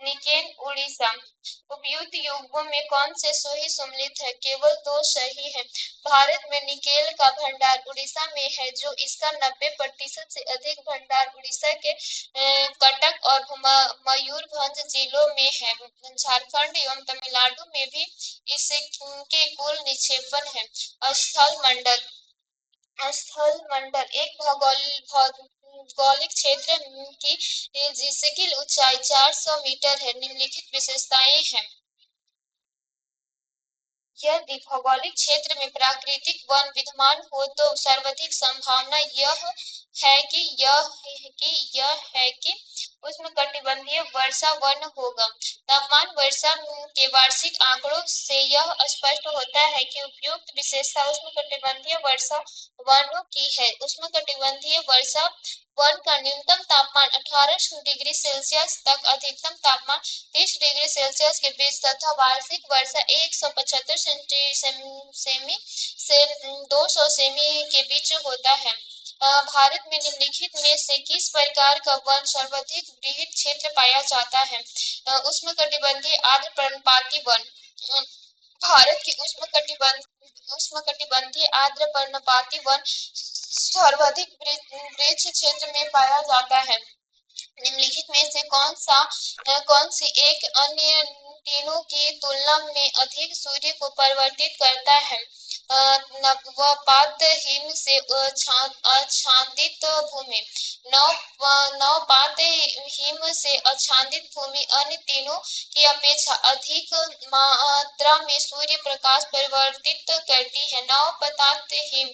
निकेल, उड़ीसा। उपयुक्त युग्मों में कौन से सही सम्मिलित है? केवल 2 सही है। भारत में निकेल का भंडार उड़ीसा में है, जो इसका 90% से अधिक भंडार उड़ीसा के कटक और मयूरभंज जिलों में है। झारखंड एवं तमिलनाडु में भी इसके कुल निक्षेपण है। स्थल मंडल स्थल मंडल एक भौगोलिक क्षेत्र की जिसकी ऊंचाई 400 मीटर है। निम्नलिखित विशेषताएं हैं। यदि भौगोलिक क्षेत्र में प्राकृतिक वन विद्यमान हो तो सर्वाधिक संभावना यह है कि उष्णकटिबंधीय वर्षा वन होगा। तापमान वर्षा के वार्षिक आंकड़ों से यह स्पष्ट होता है कि उपयुक्त विशेषता उष्णकटिबंधीय वर्षा वनों की है। उष्णकटिबंधीय वर्षा वन का न्यूनतम तापमान 18 डिग्री सेल्सियस तक, अधिकतम तापमान 30 डिग्री सेल्सियस के बीच तथा वार्षिक वर्षा 175 सेमी से 200 सेमी के बीच होता है। भारत में निम्नलिखित में से किस प्रकार का वन सर्वाधिक वृहद क्षेत्र पाया जाता है? उष्णकटिबंधीय आर्द्र पर्णपाती वन। भारत की उष्णकटिबंधीय आर्द्र पर्णपाती वन सर्वाधिक वृक्ष क्षेत्र में पाया जाता है। निम्नलिखित में से कौन सी एक अन्य तीनों की तुलना में अधिक सूर्य को परिवर्तित करता है? नवपात हिम से आच्छादित भूमि। नवपात हिम से आच्छादित भूमि अन्य तीनों की अपेक्षा अधिक मात्रा में सूर्य प्रकाश परिवर्तित करती है। नवपात हिम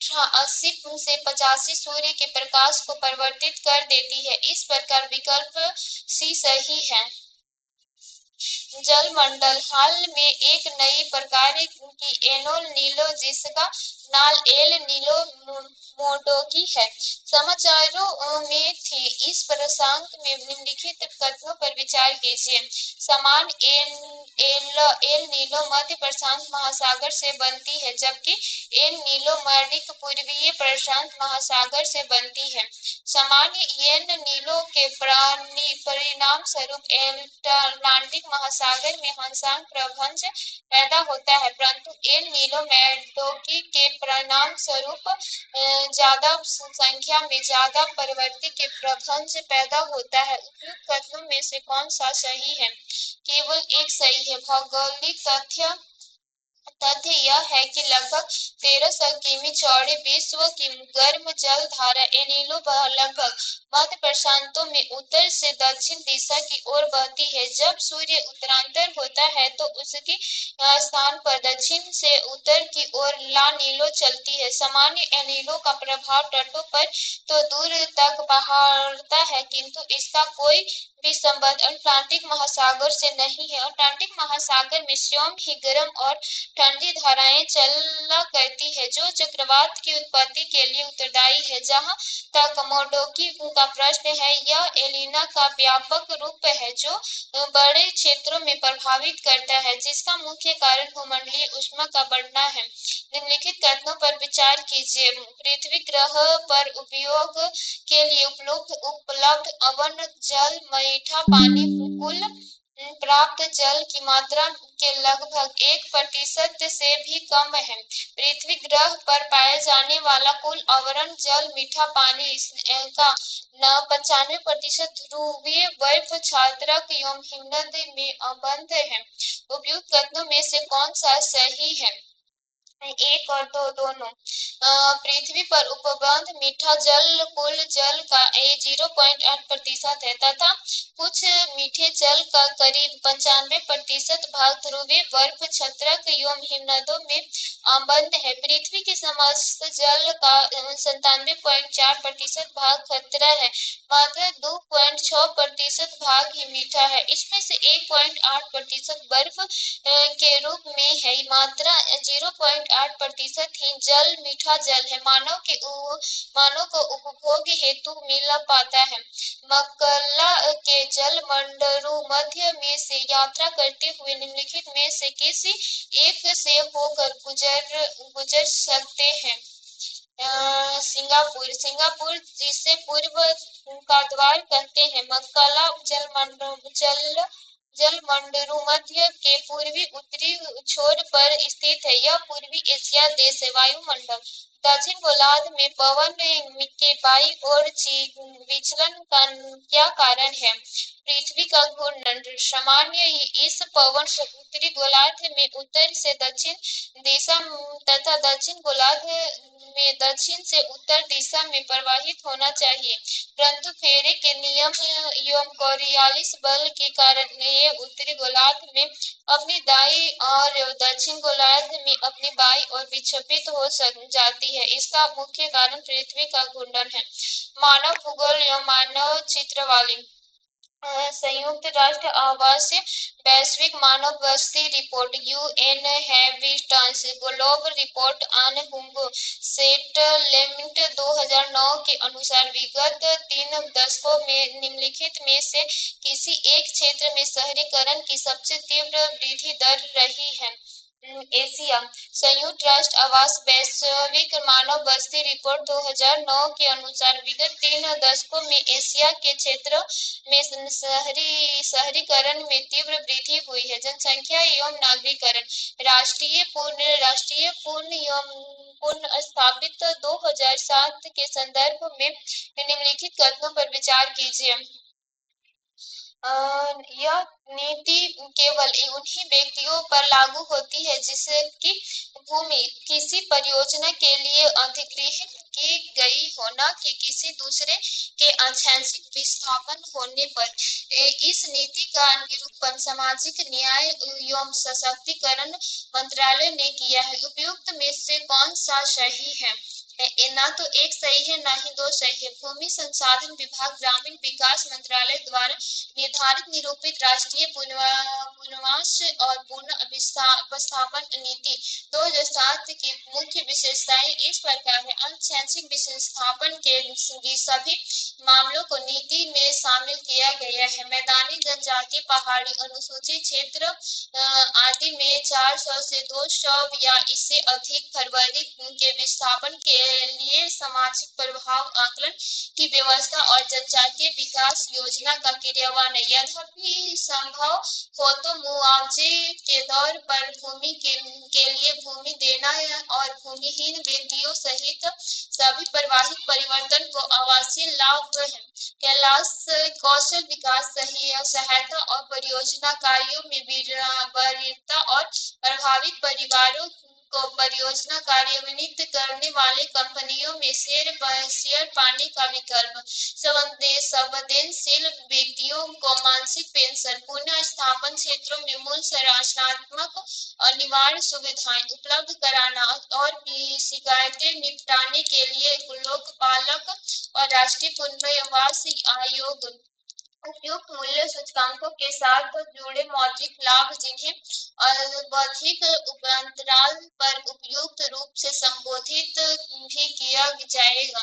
80 से 85 सूर्य के प्रकाश को परिवर्तित कर देती है। इस प्रकार विकल्प सी सही है। जलमंडल हाल में एक नई प्रकार की एनोल नीलो जिसका नाम एल नीलो मोडोकी है समाचारों में थी। इस प्रसंग में निम्नलिखित कथनों पर विचार कीजिए। समान एल नीलो मध्य प्रशांत महासागर से बनती है जबकि एल नीलो मर्डिक पूर्वीय प्रशांत महासागर से बनती है। सामान्य एल नीलो के परिणाम स्वरूप अटलांटिक महासागर में हंसांग प्रभंज पैदा होता है, परंतु एल नीलो मोडोकी के परिणाम स्वरूप ज्यादा संख्या में ज्यादा प्रवृत्ति के प्रभंज पैदा होता है। उपयुक्त कथनों में से कौन सा सही है? केवल एक सही है। भौगोलिक तथ्य यह है कि लगभग 1300 किमी चौड़े विश्व की गर्म जल धारा एनीलो लगभग मध्य प्रशांतों में उत्तर से दक्षिण दिशा की ओर बहती है। जब सूर्य उत्तरायण होता है तो उसके स्थान पर दक्षिण से उत्तर की ओर ला नीलो चलती है। सामान्य एनीलो का प्रभाव तटों पर तो दूर तक पहाड़ता है किंतु इसका कोई भी संबंध अटलांटिक महासागर से नहीं है। अटलांटिक महासागर में स्वयं ही गर्म और ठंडी धाराएं चला करती है जो चक्रवात की उत्पत्ति के लिए उत्तरदायी है। जहां तक मोडोकी का प्रश्न है, यह एलिना का व्यापक रूप है जो बड़े क्षेत्रों में प्रभावित करता है जिसका मुख्य कारण भूमंडलीय ऊष्मा का बढ़ना है। निम्नलिखित कथनों पर विचार कीजिए। पृथ्वी ग्रह पर उपयोग के लिए उपलब्ध अवन जल मीठा पानी कुल प्राप्त जल की मात्रा के लगभग 1% से भी कम है। पृथ्वी ग्रह पर पाए जाने वाला कुल अवरण जल मीठा पानी का 95% ध्रुवीय बर्फ क्षारक एवं हिमनद में अबंध है। उपयुक्त कथनों में से कौन सा सही है? एक और दो दोनों। पृथ्वी पर उपलब्ध मीठा जल कुल जल का 0.8% है तथा कुछ मीठे जल का करीब 95% भाग ध्रुवीय बर्फ क्षारक एवं हिमनदों में आबद्ध है। पृथ्वी के समस्त जल का 97.4% भाग खतरा है, मात्र 2.6% भाग ही मीठा है। इसमें से 1.8% बर्फ के रूप में है। मात्रा 0.8% ही जल मीठा जल है। मानव को उपभोग हेतु मिल पाता है। मक्कला के जल मंडलों मध्य में से यात्रा करते हुए निम्नलिखित में से किसी एक से होकर गुजर सकते हैं? सिंगापुर जिसे पूर्व का द्वार कहते हैं। मक्कला जलमंडल मध्य के पूर्वी उत्तरी छोर पर स्थित है। यह पूर्वी एशिया देश है। वायुमंडल दक्षिण गोलार्ध में पवन के बाई ओर विचलन का क्या कारण है? पृथ्वी का घूर्णन। सामान्य इस पवन को उत्तरी गोलार्ध में उत्तर से दक्षिण दिशा तथा दक्षिण गोलार्ध में दक्षिण से उत्तर दिशा में प्रवाहित होना चाहिए, परंतु फेरे के नियम एवं कोरियालिस बल के कारण ये उत्तरी गोलार्ध में अपनी दाई और दक्षिण गोलार्ध में अपनी बाई ओर विक्षेपित हो जाती है। इसका मुख्य कारण पृथ्वी का घूर्णन है। मानव भूगोल एवं मानव चित्रवाली। संयुक्त राष्ट्र आवास वैश्विक मानव बस्ती report UN habitats global report on human settlement 2009 के अनुसार विगत 3 दशकों में निम्नलिखित में से किसी एक क्षेत्र में शहरीकरण की सबसे तीव्र वृद्धि दर रही है? एशिया। संयुक्त राष्ट्र आवास वैश्विक मानव बस्ती रिपोर्ट 2009 के अनुसार विगत 3 दशकों में एशिया के क्षेत्र में शहरीकरण में तीव्र वृद्धि हुई है। जनसंख्या एवं नागरिकरण। राष्ट्रीय पूर्ण एवं पुनः स्थापित 2007 के संदर्भ में निम्नलिखित कथनों पर विचार कीजिए। यह नीति केवल उन्हीं व्यक्तियों पर लागू होती है जिसकी भूमि किसी परियोजना के लिए अधिग्रहित की गई हो, न कि किसी दूसरे के ऐच्छिक विस्थापन होने पर। इस नीति का निरूपण सामाजिक न्याय एवं सशक्तिकरण मंत्रालय ने किया है। उपयुक्त में से कौन सा सही है? ना तो एक सही है, ना ही दो सही है। भूमि संसाधन विभाग ग्रामीण विकास मंत्रालय द्वारा निर्धारित निरूपित राष्ट्रीय पुनर्वास और पुनर्स्थापन नीति 2007 की मुख्य विशेषताएं इस प्रकार है। ऐच्छिक विस्थापन के सभी मामलों को नीति में शामिल किया गया है। मैदानी जनजाति, पहाड़ी, अनुसूचित क्षेत्र आदि में 400 से 200 या इससे अधिक फरवरी के विस्थापन के लिए सामाजिक प्रभाव आकलन की व्यवस्था और जनजातीय विकास योजना का क्रियान्वयन। यद्यपि संभव हो तो मुआवजे के तौर पर भूमि के लिए भूमि देना और भूमिहीन व्यक्तियों सहित सभी प्रवाहित परिवर्तन को आवासीय लाभ है। कैलाश कौशल विकास सहायता और परियोजना कार्यों में वरीयता और प्रभावित परिवारों को परियोजना कार्यान्वित करने वाले कंपनियों में शेयर पाने का विकल्प। संवेदनशील व्यक्तियों को मासिक पेंशन। पुनः स्थापन क्षेत्रों में मूल संरचनात्मक अनिवार्य सुविधाएं उपलब्ध कराना और शिकायतें निपटाने के लिए लोकपालक और राष्ट्रीय पुनर्वास आयोग उपयुक्त मूल्य सूचकांकों के साथ जुड़े मौद्रिक लाभ जिन्हें आवधिक अंतराल पर उपयुक्त रूप से संबोधित भी किया जाएगा।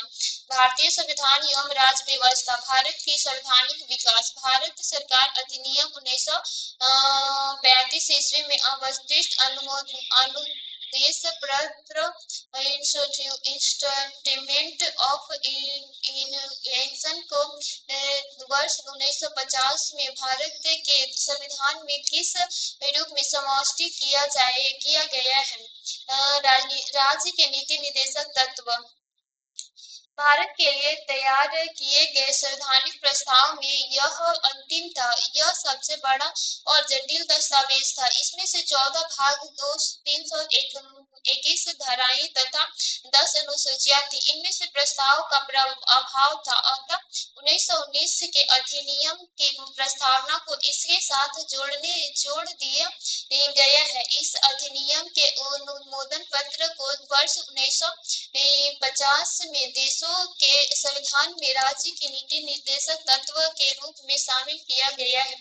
भारतीय संविधान एवं राज्य व्यवस्था। भारत की संवैधानिक विकास। भारत सरकार अधिनियम 1935 ईस्वी में अवस्थित अनुदेश पत्र इंस्ट्रूमेंट ऑफ इंटेंशन को वर्ष 1950 में भारत के संविधान में किस रूप में समाविष्ट किया गया है? राज्य के नीति निर्देशक तत्व। भारत के लिए तैयार किए गए संवैधानिक प्रस्ताव में यह अंतिम था। यह सबसे बड़ा और जटिल दस्तावेज था। इसमें से 14 भाग, 321 धाराएं तथा 10 अनुसूचियां थी। इनमें से प्रस्ताव का अभाव था, अतः 1919 के अधिनियम की प्रस्तावना को इसके साथ जोड़ दिया गया है। इस अधिनियम के अनुमोदन पत्र को वर्ष 1950 में देशों के संविधान में राज्य की नीति निर्देशक तत्व के रूप में शामिल किया गया है।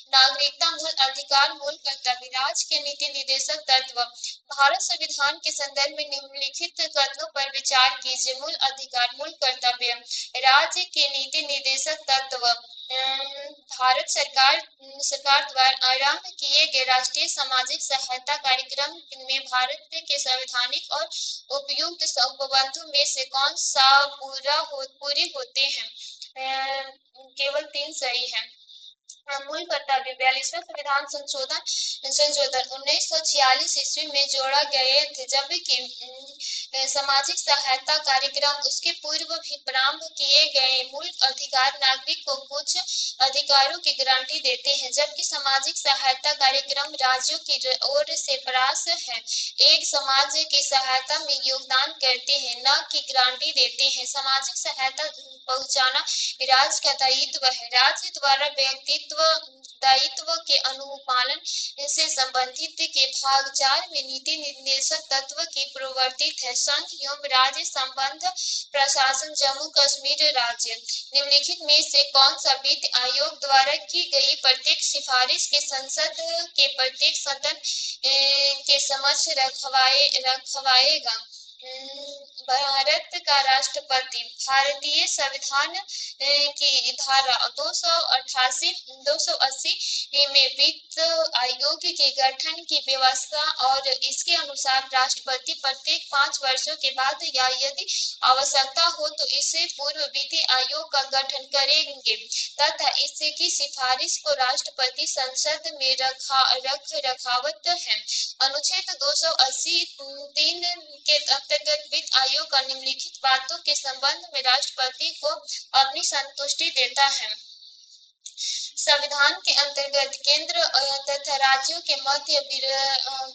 नागरिकता, मूल अधिकार, मूल कर्तव्य। राज्य के नीति निर्देशक तत्व। भारत संविधान के संदर्भ में निम्नलिखित कथनों पर विचार कीजिए। मूल अधिकार, मूल कर्तव्य। राज्य के नीति निर्देशक तत्व। भारत सरकार द्वारा आरंभ किए गए राष्ट्रीय सामाजिक सहायता कार्यक्रम में भारत के संवैधानिक और उपयुक्त उपबंधों में से कौन सा पूरे होते हैं? केवल 3 सही है। मूल कर्तव्य 42वां संविधान संशोधन संशोधन 1946 ईस्वी में जोड़ा गए थे, जबकि सामाजिक सहायता कार्यक्रम उसके पूर्व भी प्रारंभ किए गए। मूल अधिकार नागरिक को कुछ अधिकारों की गारंटी देते हैं, जबकि सामाजिक सहायता कार्यक्रम राज्यों की ओर से प्रयास है एक समाज की सहायता में योगदान करते हैं, न कि गारंटी देते हैं। सामाजिक सहायता पहुंचाना राज्य का दायित्व है। राज्य द्वारा व्यक्तित्व दायित्व के अनुपालन से संबंधित के भाग 4 में नीति निर्देशक तत्व की प्रवर्तित है। संघ एवं राज्य संबंध प्रशासन जम्मू कश्मीर राज्य निम्नलिखित में से कौन सा वित्त आयोग द्वारा की गई प्रत्येक सिफारिश के संसद के प्रत्येक सदन के समक्ष रखवाएगा? भारत का राष्ट्रपति। भारतीय संविधान की धारा 288 280 में वित्त आयोग के गठन की व्यवस्था और इसके अनुसार राष्ट्रपति प्रत्येक 5 वर्षों के बाद या यदि आवश्यकता हो तो इससे पूर्व वित्त आयोग का गठन करेंगे तथा इसकी सिफारिश को राष्ट्रपति संसद में रखावत है। अनुच्छेद 280 3 के अंतर्गत वित्त आयोग का निम्नलिखित बातों के संबंध में राष्ट्रपति को अपनी संतुष्टि देता है। संविधान के अंतर्गत केंद्र तथा राज्यों के मध्य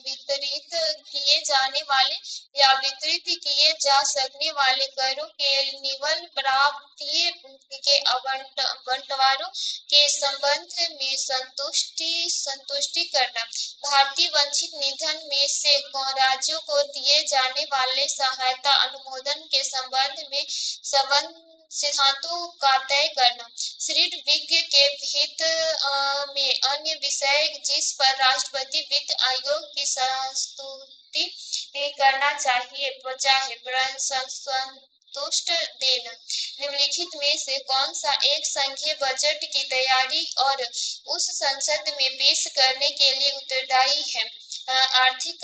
वितरित किए जाने वाले या वितरित किए जा सकने वाले करों के निवल प्राप्ति के बंटवारों के संबंध में संतुष्टि करना। भारतीय वंचित निधन में से राज्यों को दिए जाने वाले सहायता अनुमोदन के संबंध में सिद्धांतों का तय करना। ऋण विज्ञ के हित में अन्य विषय जिस पर राष्ट्रपति वित्त आयोग की संस्तुति करना चाहिए संतुष्ट देना। निम्नलिखित में से कौन सा एक संघीय बजट की तैयारी और उस संसद में पेश करने के लिए उत्तरदायी है? आर्थिक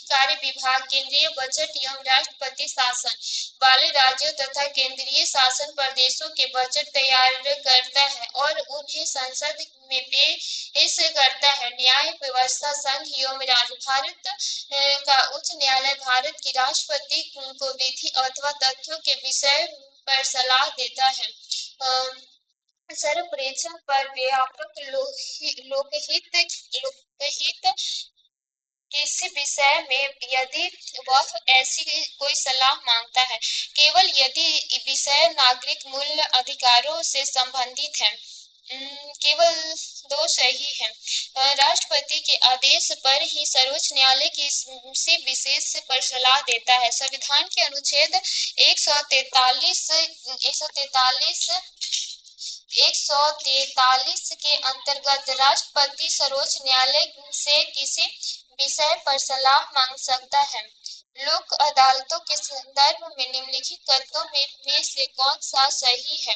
कार्य विभाग केंद्रीय बजट एवं राष्ट्रपति शासन वाले राज्यों तथा केंद्रीय शासन प्रदेशों के बजट तैयार करता है और उन्हें संसद में पेश करता है। न्याय व्यवस्था संघ एवं राज्य। भारत का उच्च न्यायालय भारत की राष्ट्रपति को विधि अथवा तथ्यों के विषय पर सलाह देता है। सर्वप्रेक्षण पर व्यापक लोकहित किसी विषय में यदि वह ऐसी कोई सलाह मांगता है केवल यदि विषय नागरिक मूल अधिकारों से संबंधित है। केवल 2 सही है। राष्ट्रपति के आदेश पर ही सर्वोच्च न्यायालय किसी विशेष पर सलाह देता है। संविधान के अनुच्छेद 143 के अंतर्गत राष्ट्रपति सर्वोच्च न्यायालय से किसी विषय पर सलाह मांग सकता है। लोक अदालतों के संदर्भ में निम्नलिखित कथनों में से कौन सा सही है?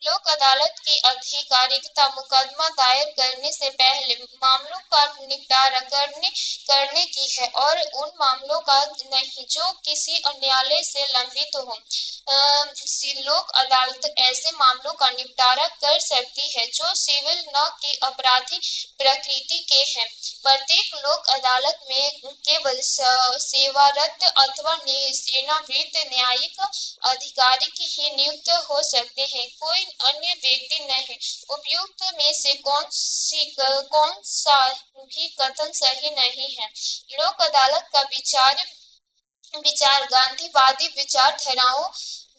लोक अदालत की आधिकारिकता मुकदमा दायर करने से पहले मामलों का निपटारा करने की है और उन मामलों का नहीं जो किसी न्यायालय से लंबित हो। लोक अदालत ऐसे मामलों का निपटारा कर सकती है जो सिविल न कि आपराधिक प्रकृति के हैं। प्रत्येक लोक अदालत में केवल सेवारत अथवा सेवानिवृत्त न्यायिक अधिकारी ही नियुक्त हो सकते हैं, कोई अन्य व्यक्ति नहीं। उपयुक्त में से कौन सा भी कथन सही नहीं है? लोक अदालत का विचार गांधीवादी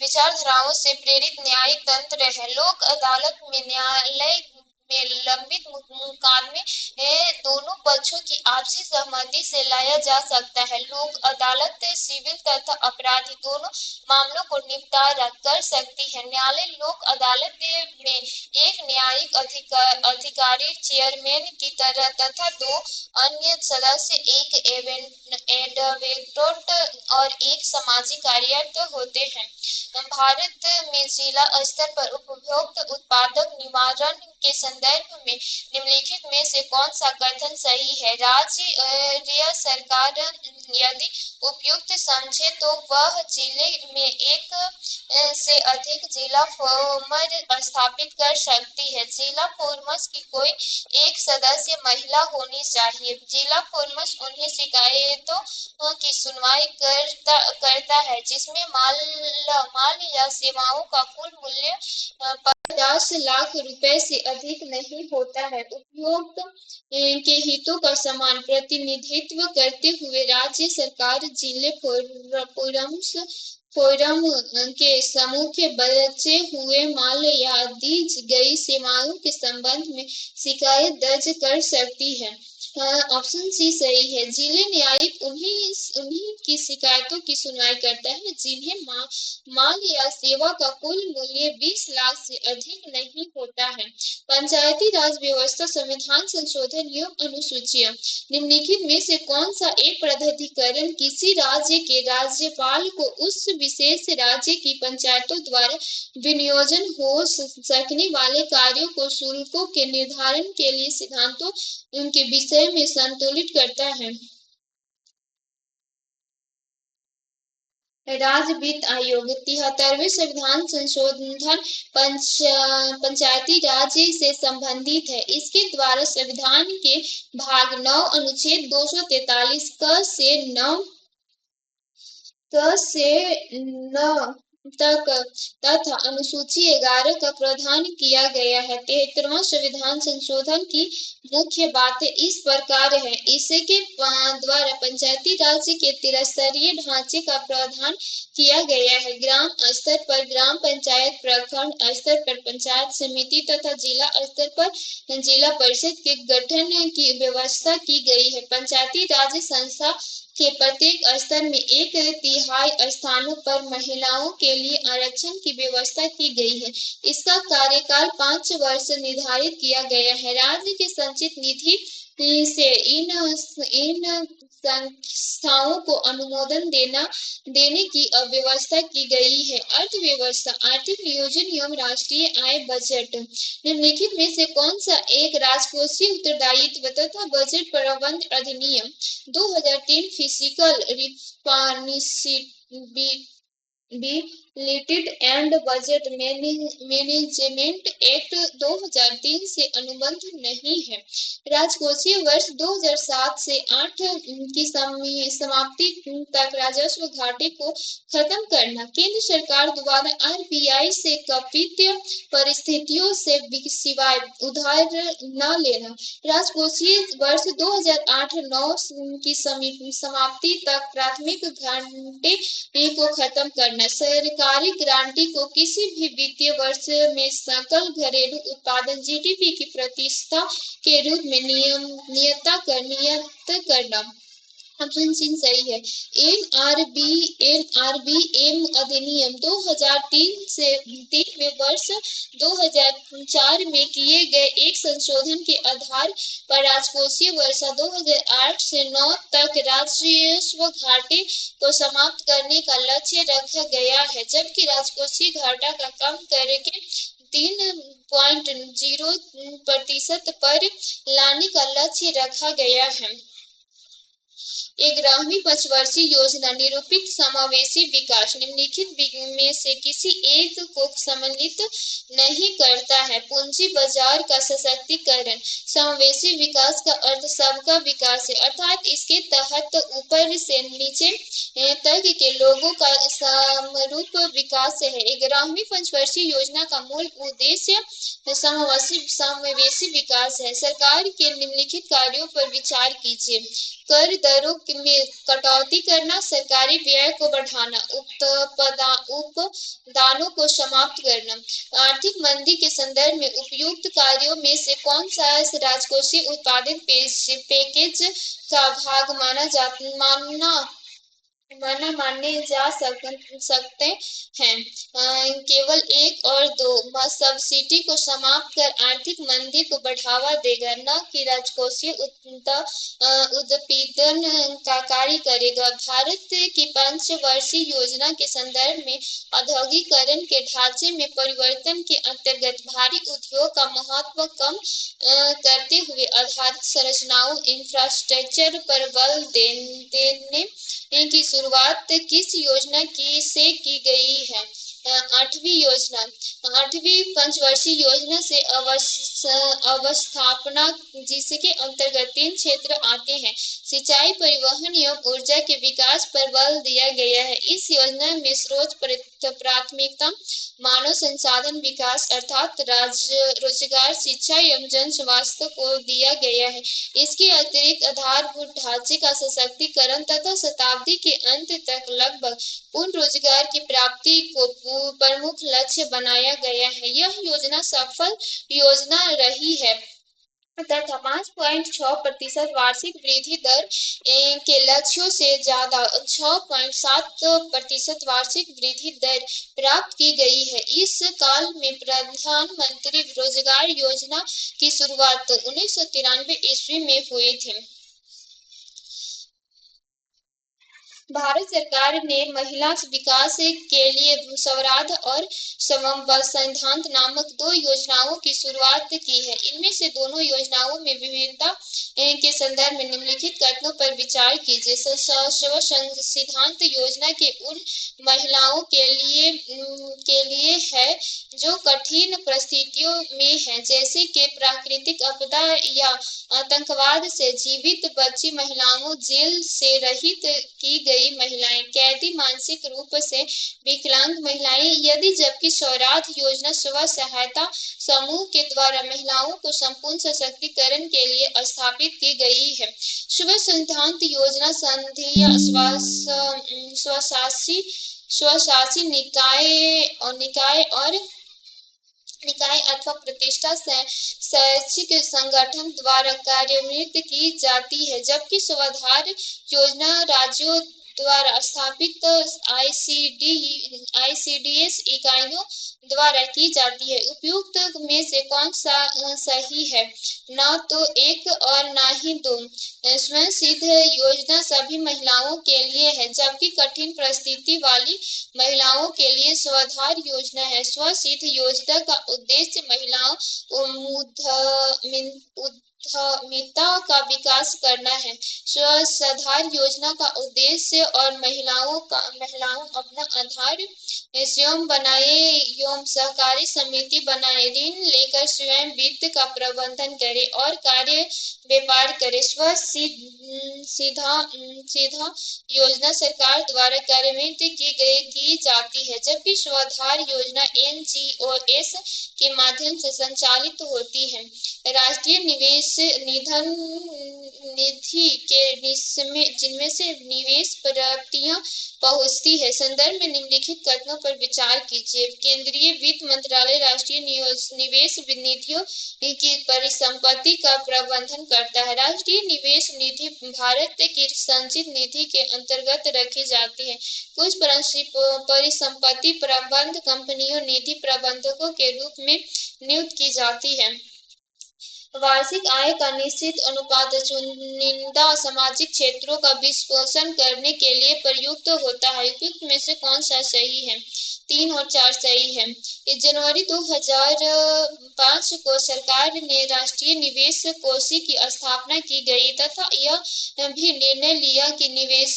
विचारधाराओं से प्रेरित न्यायिक तंत्र है। लोक अदालत में न्यायालय में लंबित मुकदमे दोनों पक्षों की आपसी सहमति से लाया जा सकता है। लोक अदालत सिविल तथा आपराधिक दोनों मामलों को निपटारा कर सकती है। न्यायालय लोक अदालत में एक न्यायिक न्यायिक अधिकारी चेयरमैन की तरह तथा 2 अन्य सदस्य, एक एडवोकेट और एक सामाजिक कार्यकर्ता होते हैं। भारत में जिला स्तर पर उपभोक्ता उत्पादक निवारण के संदर्भ में निम्नलिखित में से कौन सा कथन सही है? राज्य सरकार यदि उपयुक्त समझे तो वह जिले में एक से अधिक जिला फोरम स्थापित कर सकती है। जिला फोरम की कोई एक सदस्य महिला होनी चाहिए। जिला फोरम उन्हें शिकायतों की सुनवाई करता है जिसमें माल या सेवाओं का कुल मूल्य 50 लाख रुपए से अधिक नहीं होता है। उपभोक्ता के हितों का समान प्रतिनिधित्व करते हुए राज्य सरकार जिले फोरम के समूह के बचे हुए माल या दी गई सेवाओं के संबंध में शिकायत दर्ज कर सकती है। ऑप्शन सी सही है। जिले न्यायिक उन्हीं की शिकायतों की सुनवाई करता है जिन्हें माल या सेवा का कुल मूल्य 20 लाख से अधिक नहीं होता है। पंचायती राज व्यवस्था संविधान संशोधन एवं अनुसूचियां निम्नलिखित में से कौन सा एक प्राधिकरण किसी राज्य के राज्यपाल को उस विशेष राज्य की पंचायतों द्वारा विनियोजन हो सकने वाले कार्यों को शुल्कों के निर्धारण के लिए सिद्धांतों उनके विषय में संतुलित करता है? राज्य वित्त आयोग। 73वें संविधान संशोधन पंचायती राज से संबंधित है। इसके द्वारा संविधान के भाग 9 अनुच्छेद 243 क से 9 तक तथा अनुसूची 11 का प्रावधान किया गया है। 73वां संविधान संशोधन की मुख्य बातें इस प्रकार है। इसके द्वारा पंचायती राज के त्रिस्तरीय ढांचे का प्रावधान किया गया है। ग्राम स्तर पर ग्राम पंचायत, प्रखंड स्तर पर पंचायत समिति तथा जिला स्तर पर जिला परिषद के गठन की व्यवस्था की गई है। पंचायती राज संस्था के प्रत्येक स्तर में 1/3 स्थानों पर महिलाओं के लिए आरक्षण की व्यवस्था की गई है। इसका कार्यकाल 5 वर्ष निर्धारित किया गया है। राज्य के संचित निधि से इन संस्थाओं को अनुमोदन देने की व्यवस्था की गई है। अर्थव्यवस्था, आर्थिक नियोजन एवं राष्ट्रीय आय बजट निम्नलिखित में से कौन सा एक राजकोषीय उत्तरदायित्व तथा बजट प्रबंध अधिनियम 2003 physical responsibility and budget management act 2003 से अनुबंध नहीं है? राजकोषीय वर्ष 2007 से 8 की समाप्ति तक राजस्व घाटे को खत्म करना। केंद्र सरकार द्वारा आरबीआई से कल्पित परिस्थितियों से सिवाय उधार न लेना। राजकोषीय वर्ष 2008-9 की समाप्ति तक प्राथमिक घाटे को खत्म करना। सरकारी गारंटी को किसी भी वित्तीय वर्ष में सकल घरेलू उत्पादन जीडीपी की प्रतिशत के रूप में नियत करना। ऑप्शन सी सही है। एनआरबीएम अधिनियम 2003 से 3 में वर्ष 2004 में किए गए एक संशोधन के आधार पर राजकोषीय वर्ष 2008 से 9 तक राजस्व घाटे को समाप्त करने का लक्ष्य रखा गया है, जबकि राजकोषीय घाटा का कम करके 3.0% पर लाने का लक्ष्य रखा गया है। 11वीं पंचवर्षीय योजना निरूपित समावेशी विकास निम्नलिखित में से किसी एक को सम्मिलित नहीं करता है? पूंजी बाजार का सशक्तिकरण। समावेशी विकास का अर्थ सबका विकास है, अर्थात इसके तहत ऊपर से नीचे तक के लोगों का समरूप विकास है। 11वीं पंचवर्षीय योजना का मूल उद्देश्य समावेशी विकास है। सरकार के निम्नलिखित कार्यों पर विचार कीजिए। कर दरों में कटौती करना, सरकारी व्यय को बढ़ाना, उपदानों को समाप्त करना। आर्थिक मंदी के संदर्भ में उपयुक्त कार्यों में से कौन सा राजकोषीय उत्पादित पैकेज का भाग माना माना माने जा सकते हैं। केवल एक और दो सब्सिडी को समाप्त कर आर्थिक मंदी को बढ़ावा देगा, न कि राजकोषीय उत्पीड़न का कार्य करेगा। भारत की पंचवर्षीय योजना के संदर्भ में औद्योगिकरण के ढांचे में परिवर्तन के अंतर्गत भारी उद्योग का महत्व कम करते हुए आधारित संरचनाओं इंफ्रास्ट्रक्चर पर बल देने की शुरुआत किस योजना की गई है? आठवीं योजना। आठवीं पंचवर्षीय योजना से अवस्थापना, जिसके अंतर्गत 3 क्षेत्र आते हैं। सिंचाई, परिवहन एवं ऊर्जा के विकास पर बल दिया गया है। इस योजना में स्रोत प्राथमिकता मानव संसाधन विकास अर्थात रोजगार, शिक्षा एवं जन स्वास्थ्य को दिया गया है। इसके अतिरिक्त आधारभूत ढांचे का सशक्तिकरण तथा शताब्दी के अंत तक लगभग पूर्ण रोजगार की प्राप्ति को प्रमुख लक्ष्य बनाया गया है। यह योजना सफल योजना रही है तथा 5.6% वार्षिक वृद्धि दर के लक्ष्यों से ज्यादा 6.7% वार्षिक वृद्धि दर प्राप्त की गई है। इस काल में प्रधानमंत्री रोजगार योजना की शुरुआत 1993 ईस्वी में हुई थी। भारत सरकार ने महिला विकास के लिए स्वराज और संधान नामक 2 योजनाओं की शुरुआत की है। इनमें से दोनों योजनाओं में विभिन्नता के संदर्भ में निम्नलिखित कथनों पर विचार कीजिए। सिद्धांत योजना के उन महिलाओं के लिए है जो कठिन परिस्थितियों में है, जैसे कि प्राकृतिक आपदा या आतंकवाद से जीवित बची महिलाओं, जेल से रहित की गई महिलाएं, कैदी, मानसिक रूप से विकलांग महिलाएं यदि, जबकि स्वराज योजना स्व सहायता समूह के द्वारा महिलाओं को संपूर्ण सशक्तिकरण के लिए स्थापित की गई है। शुभ सिद्धांत योजना संघीय स्वशासी निकाय अथवा प्रतिष्ठा शैक्षिक संगठन द्वारा कार्यान्वित की जाती है, जबकि स्वाधार योजना राज्यों द्वारा स्थापित आईसीडीएस इकाइयों द्वारा की जाती है। उपयुक्त में से कौन सा सही है? न तो एक और न ही दो। स्वयं सिद्ध योजना सभी महिलाओं के लिए है, जबकि कठिन परिस्थिति वाली महिलाओं के लिए स्वाधार योजना है। स्वसिद्ध योजना का उद्देश्य महिलाओं उद्यमिता का विकास करना है। स्वसाधार योजना का उद्देश्य और महिलाओं अपना आधार स्वयं बनाए एवं सहकारी समिति बनाए, ऋण लेकर स्वयं वित्त का प्रबंधन करे और कार्य व्यापार करे। सीधा योजना सरकार द्वारा कार्यान्वित की जाती है, जबकि स्वाधार योजना एनजीओएस के माध्यम से संचालित होती है। राष्ट्रीय निवेश निधि के जिनमें से निवेश प्राप्तियां पहुंचती है। संदर्भ में निम्नलिखित कथनों पर विचार कीजिए। केंद्रीय वित्त मंत्रालय राष्ट्रीय निवेश निधियों की परिसंपत्ति का प्रबंधन करता है। राष्ट्रीय निवेश निधि भारत की संचित निधि के अंतर्गत रखी जाती है। कुछ परिसंपत्ति प्रबंध कंपनियों निधि प्रबंधकों के रूप में नियुक्त की जाती है। वार्षिक आय का निश्चित अनुपात चुनिंदा सामाजिक क्षेत्रों का वित्तपोषण करने के लिए प्रयुक्त होता है। उपयुक्त में से कौन सा सही है? 3 और 4 सही है। इस जनवरी 2005 को सरकार ने राष्ट्रीय निवेश कोष की स्थापना की गई तथा यह भी निर्णय लिया कि निवेश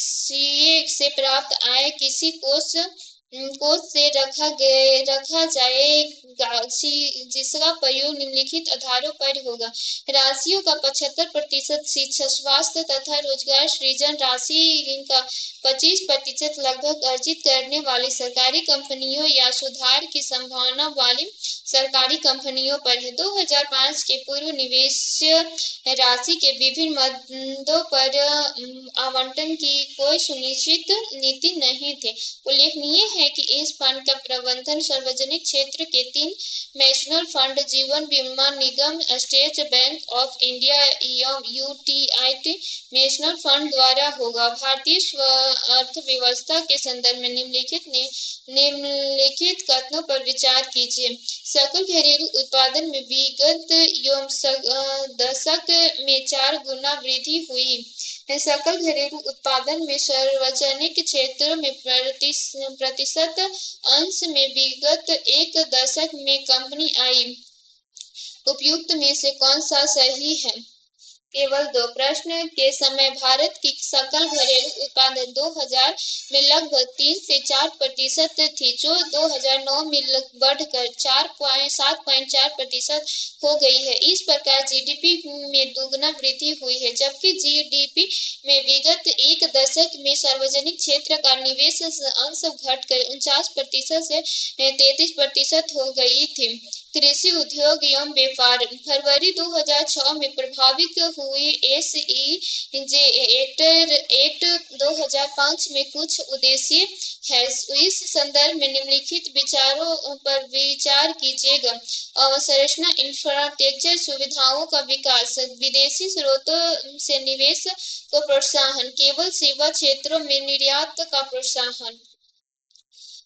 से प्राप्त आय किसी कोष से रखा जाएगा, जिसका प्रयोग निम्नलिखित आधारों पर होगा। राशियों का 75% शिक्षा, स्वास्थ्य तथा रोजगार सृजन राशि का 25% लगभग अर्जित करने वाली सरकारी कंपनियों या सुधार की संभावना वाली सरकारी कंपनियों पर है। 2005 के पूर्व निवेश राशि के विभिन्न मदों पर आवंटन की कोई सुनिश्चित नीति नहीं थी। उल्लेखनीय है है कि इस फंड का प्रबंधन सार्वजनिक क्षेत्र के 3 नेशनल फंड, जीवन बीमा निगम, स्टेट बैंक ऑफ इंडिया एवं यूटीआई नेशनल फंड द्वारा होगा। भारतीय अर्थव्यवस्था के संदर्भ में निम्नलिखित कथनों पर विचार कीजिए। सकल घरेलू उत्पादन में विगत दशक में 4 गुना वृद्धि हुई। सकल घरेलू उत्पादन में सार्वजनिक क्षेत्र में प्रतिशत अंश में विगत एक दशक में कमी आई। उपयुक्त में से कौन सा सही है? केवल 2। प्रश्न के समय भारत की सकल घरेलू उत्पादन 2000 में लगभग 3 से 4% थी, जो 2009 में बढ़कर 7.4% हो गई है। इस प्रकार जीडीपी में दोगुना वृद्धि हुई है, जबकि जीडीपी में विगत एक दशक में सार्वजनिक क्षेत्र का निवेश अंश घटकर 49% से 33% हो गई थी। कृषि उद्योग एवं व्यापार। फरवरी 2006 में प्रभावित हुए एसईजे एक्ट 2005 में कुछ उद्देश्य है। इस संदर्भ में निम्नलिखित विचारों पर विचार कीजिएगा। अवसंरचना इंफ्रास्ट्रक्चर सुविधाओं का विकास, विदेशी स्रोतों से निवेश को प्रोत्साहन, केवल सेवा क्षेत्रों में निर्यात का प्रोत्साहन।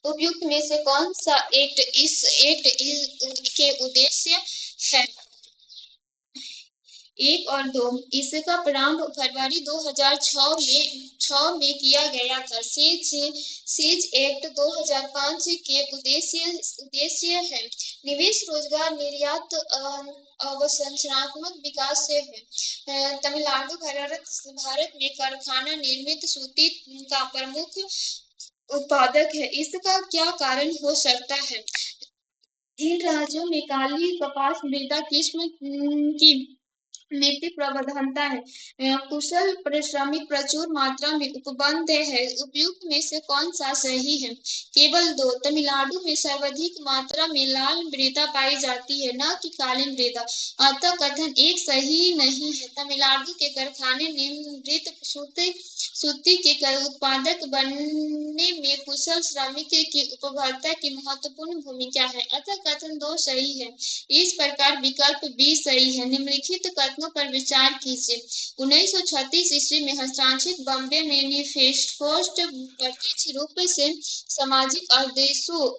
उपयुक्त में से कौन सा एक्ट इस एक्ट के उद्देश्य है? 1 और 2। इसका प्रारंभ फरवरी 2006 में किया गया था। सेज एक्ट 2005 के उद्देश्य है निवेश, रोजगार, निर्यात, अवसंरचनात्मक विकास से है। तमिलनाडु भारत में कारखाना निर्मित सूती का प्रमुख उत्पादक है। इसका क्या कारण हो सकता है? इन राज्यों में काली कपास मृदा किस्म की मिट्टी प्रबंधनता है, कुशल श्रमिक प्रचुर मात्रा में उपलब्ध है। उपयुक्त में से कौन सा सही है? केवल 2। तमिलनाडु में सर्वाधिक मात्रा में लाल मृदा पाई जाती है, न कि काली मृदा, अतः कथन एक सही नहीं है। तमिलनाडु के कारखाने निम्नलिखित सूती के उत्पादक बनने में कुशल श्रमिक की उपलब्धता की महत्वपूर्ण भूमिका है, अतः कथन 2 सही है। इस प्रकार विकल्प बी सही है। निम्नलिखित कथनों पर विचार कीजिए। 1936 ईस्वी में हस्ताक्षरित बॉम्बे मैनिफेस्टो प्रत्यक्ष रूप से सामाजिक आदेशों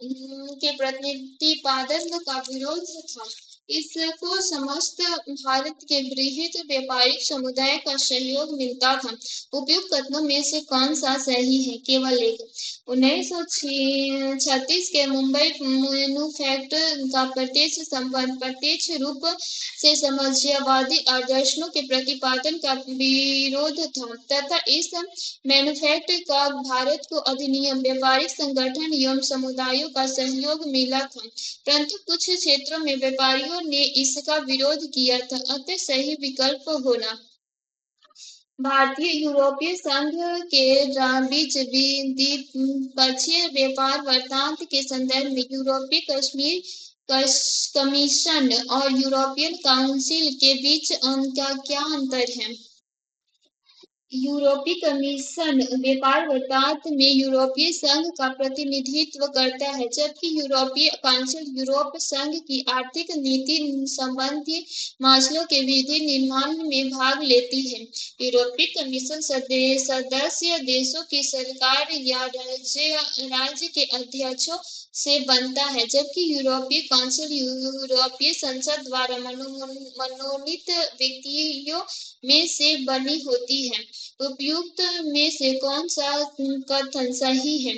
के प्रतिपादन का विरोध था। इसको समस्त भारत के बृहद व्यापारिक समुदाय का सहयोग मिलता था। उपयुक्त कथनों में से कौन सा सही है? केवल 1। 1936 के मुंबई मैन्युफैक्चर का प्रत्यक्ष संबंध प्रत्यक्ष रूप से साम्यवादी आदर्शों के प्रतिपादन का विरोध था तथा इस मैन्युफैक्चर का भारत को अधिनियम, व्यापारिक संगठन एवं समुदायों का सहयोग मिला था, परंतु कुछ क्षेत्रों में व्यापारियों ने इसका विरोध किया था, अतः सही विकल्प होना। भारतीय यूरोपीय संघ के बीच द्विपक्षीय व्यापार वार्ता के संदर्भ में यूरोपीय कमीशन और यूरोपियन काउंसिल के बीच का क्या अंतर है? यूरोपीय कमीशन व्यापार वार्ता में यूरोपीय संघ का प्रतिनिधित्व करता है, जबकि यूरोपीय काउंसिल यूरोप संघ की आर्थिक नीति संबंधी मसलों के विधि निर्माण में भाग लेती है। यूरोपीय कमीशन सदस्य देशों की सरकार या राज्य के अध्यक्षों से बनता है, जबकि यूरोपीय काउंसिल यूरोपीय संसद द्वारा मनोनीत व्यक्तियों में से बनी होती है। उपयुक्त में से कौन सा कथन सही है?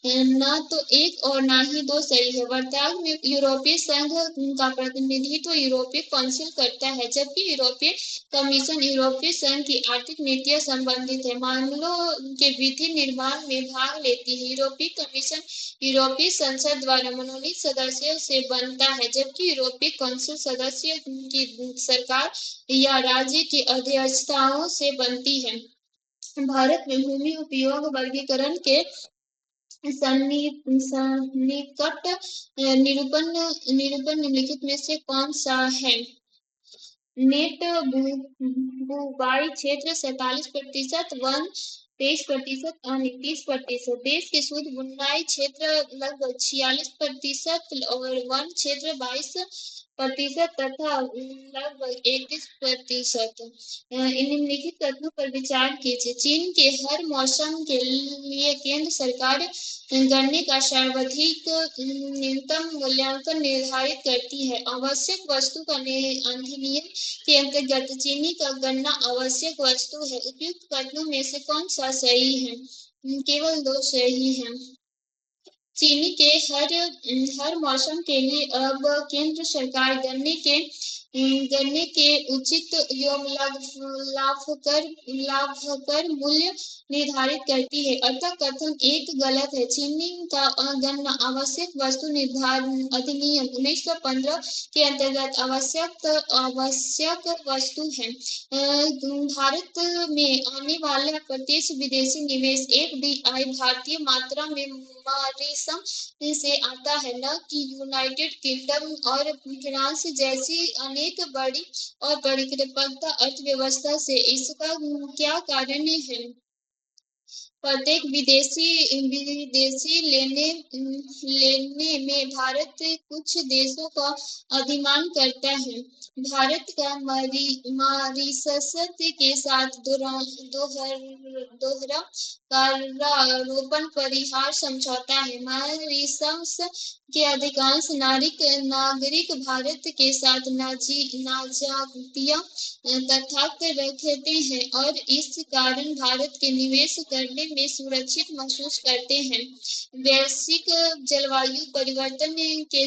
न तो 1 और न ही 2 सही है। वार्ता में यूरोपीय संघ का प्रतिनिधित्व यूरोपीय काउंसिल करता है, जबकि यूरोपीय कमीशन यूरोपीय संघ की आर्थिक नीतियां संबंधित है मामलों के विधि निर्माण में भाग लेती है। यूरोपीय कमीशन यूरोपीय संसद द्वारा मनोनीत सदस्यों से बनता है, जबकि यूरोपीय काउंसिल सदस्य की सरकार या राज्य की अध्यक्षताओं से बनती है। भारत में भूमि उपयोग वर्गीकरण के सन्निकट निरूपण निम्नलिखित में से कौन सा है? नेट बुवाई क्षेत्र 47%, वन 23% और 31%। देश के शुद्ध बुनाई क्षेत्र लगभग 46% और वन क्षेत्र 22% तथा लगभग 31%। निम्नलिखित तथ्यों पर विचार कीजिए। चीन के हर मौसम के लिए केंद्र सरकार गन्ने का सर्वाधिक न्यूनतम मूल्यांकन निर्धारित करती है। आवश्यक वस्तु का अधिनियम के अंतर्गत चीनी का गन्ना आवश्यक वस्तु है। उपयुक्त कथनों में से कौन सा सही है? केवल दो सही है। चीनी के हर मौसम के लिए अब केंद्र सरकार गन्ने के उचित एवं लाभकर मूल्य निर्धारित करती है। अतः कथन एक गलत है। चीनी का गन्ना आवश्यक वस्तु निर्धारण अधिनियम 1915 के अंतर्गत आवश्यक वस्तु है। भारत में आने वाला प्रत्यक्ष विदेशी निवेश FDI भारतीय मात्रा में मॉरिशस से आता है, न कि यूनाइटेड किंगडम और फ्रांस जैसी अनेक बड़ी और परिपक्व अर्थव्यवस्था से। इसका क्या कारण है? प्रत्येक विदेशी लेने में भारत कुछ देशों का अधिमान करता है। भारत का मॉरिशस के साथ दोहरा करारोपण परिहार समझौता है। मॉरिशस के अधिकांश नागरिक भारत के साथ नाजायज तथ्य रखते हैं और इस कारण भारत के निवेश करने में सुरक्षित महसूस करते हैं। वैश्विक जलवायु परिवर्तन के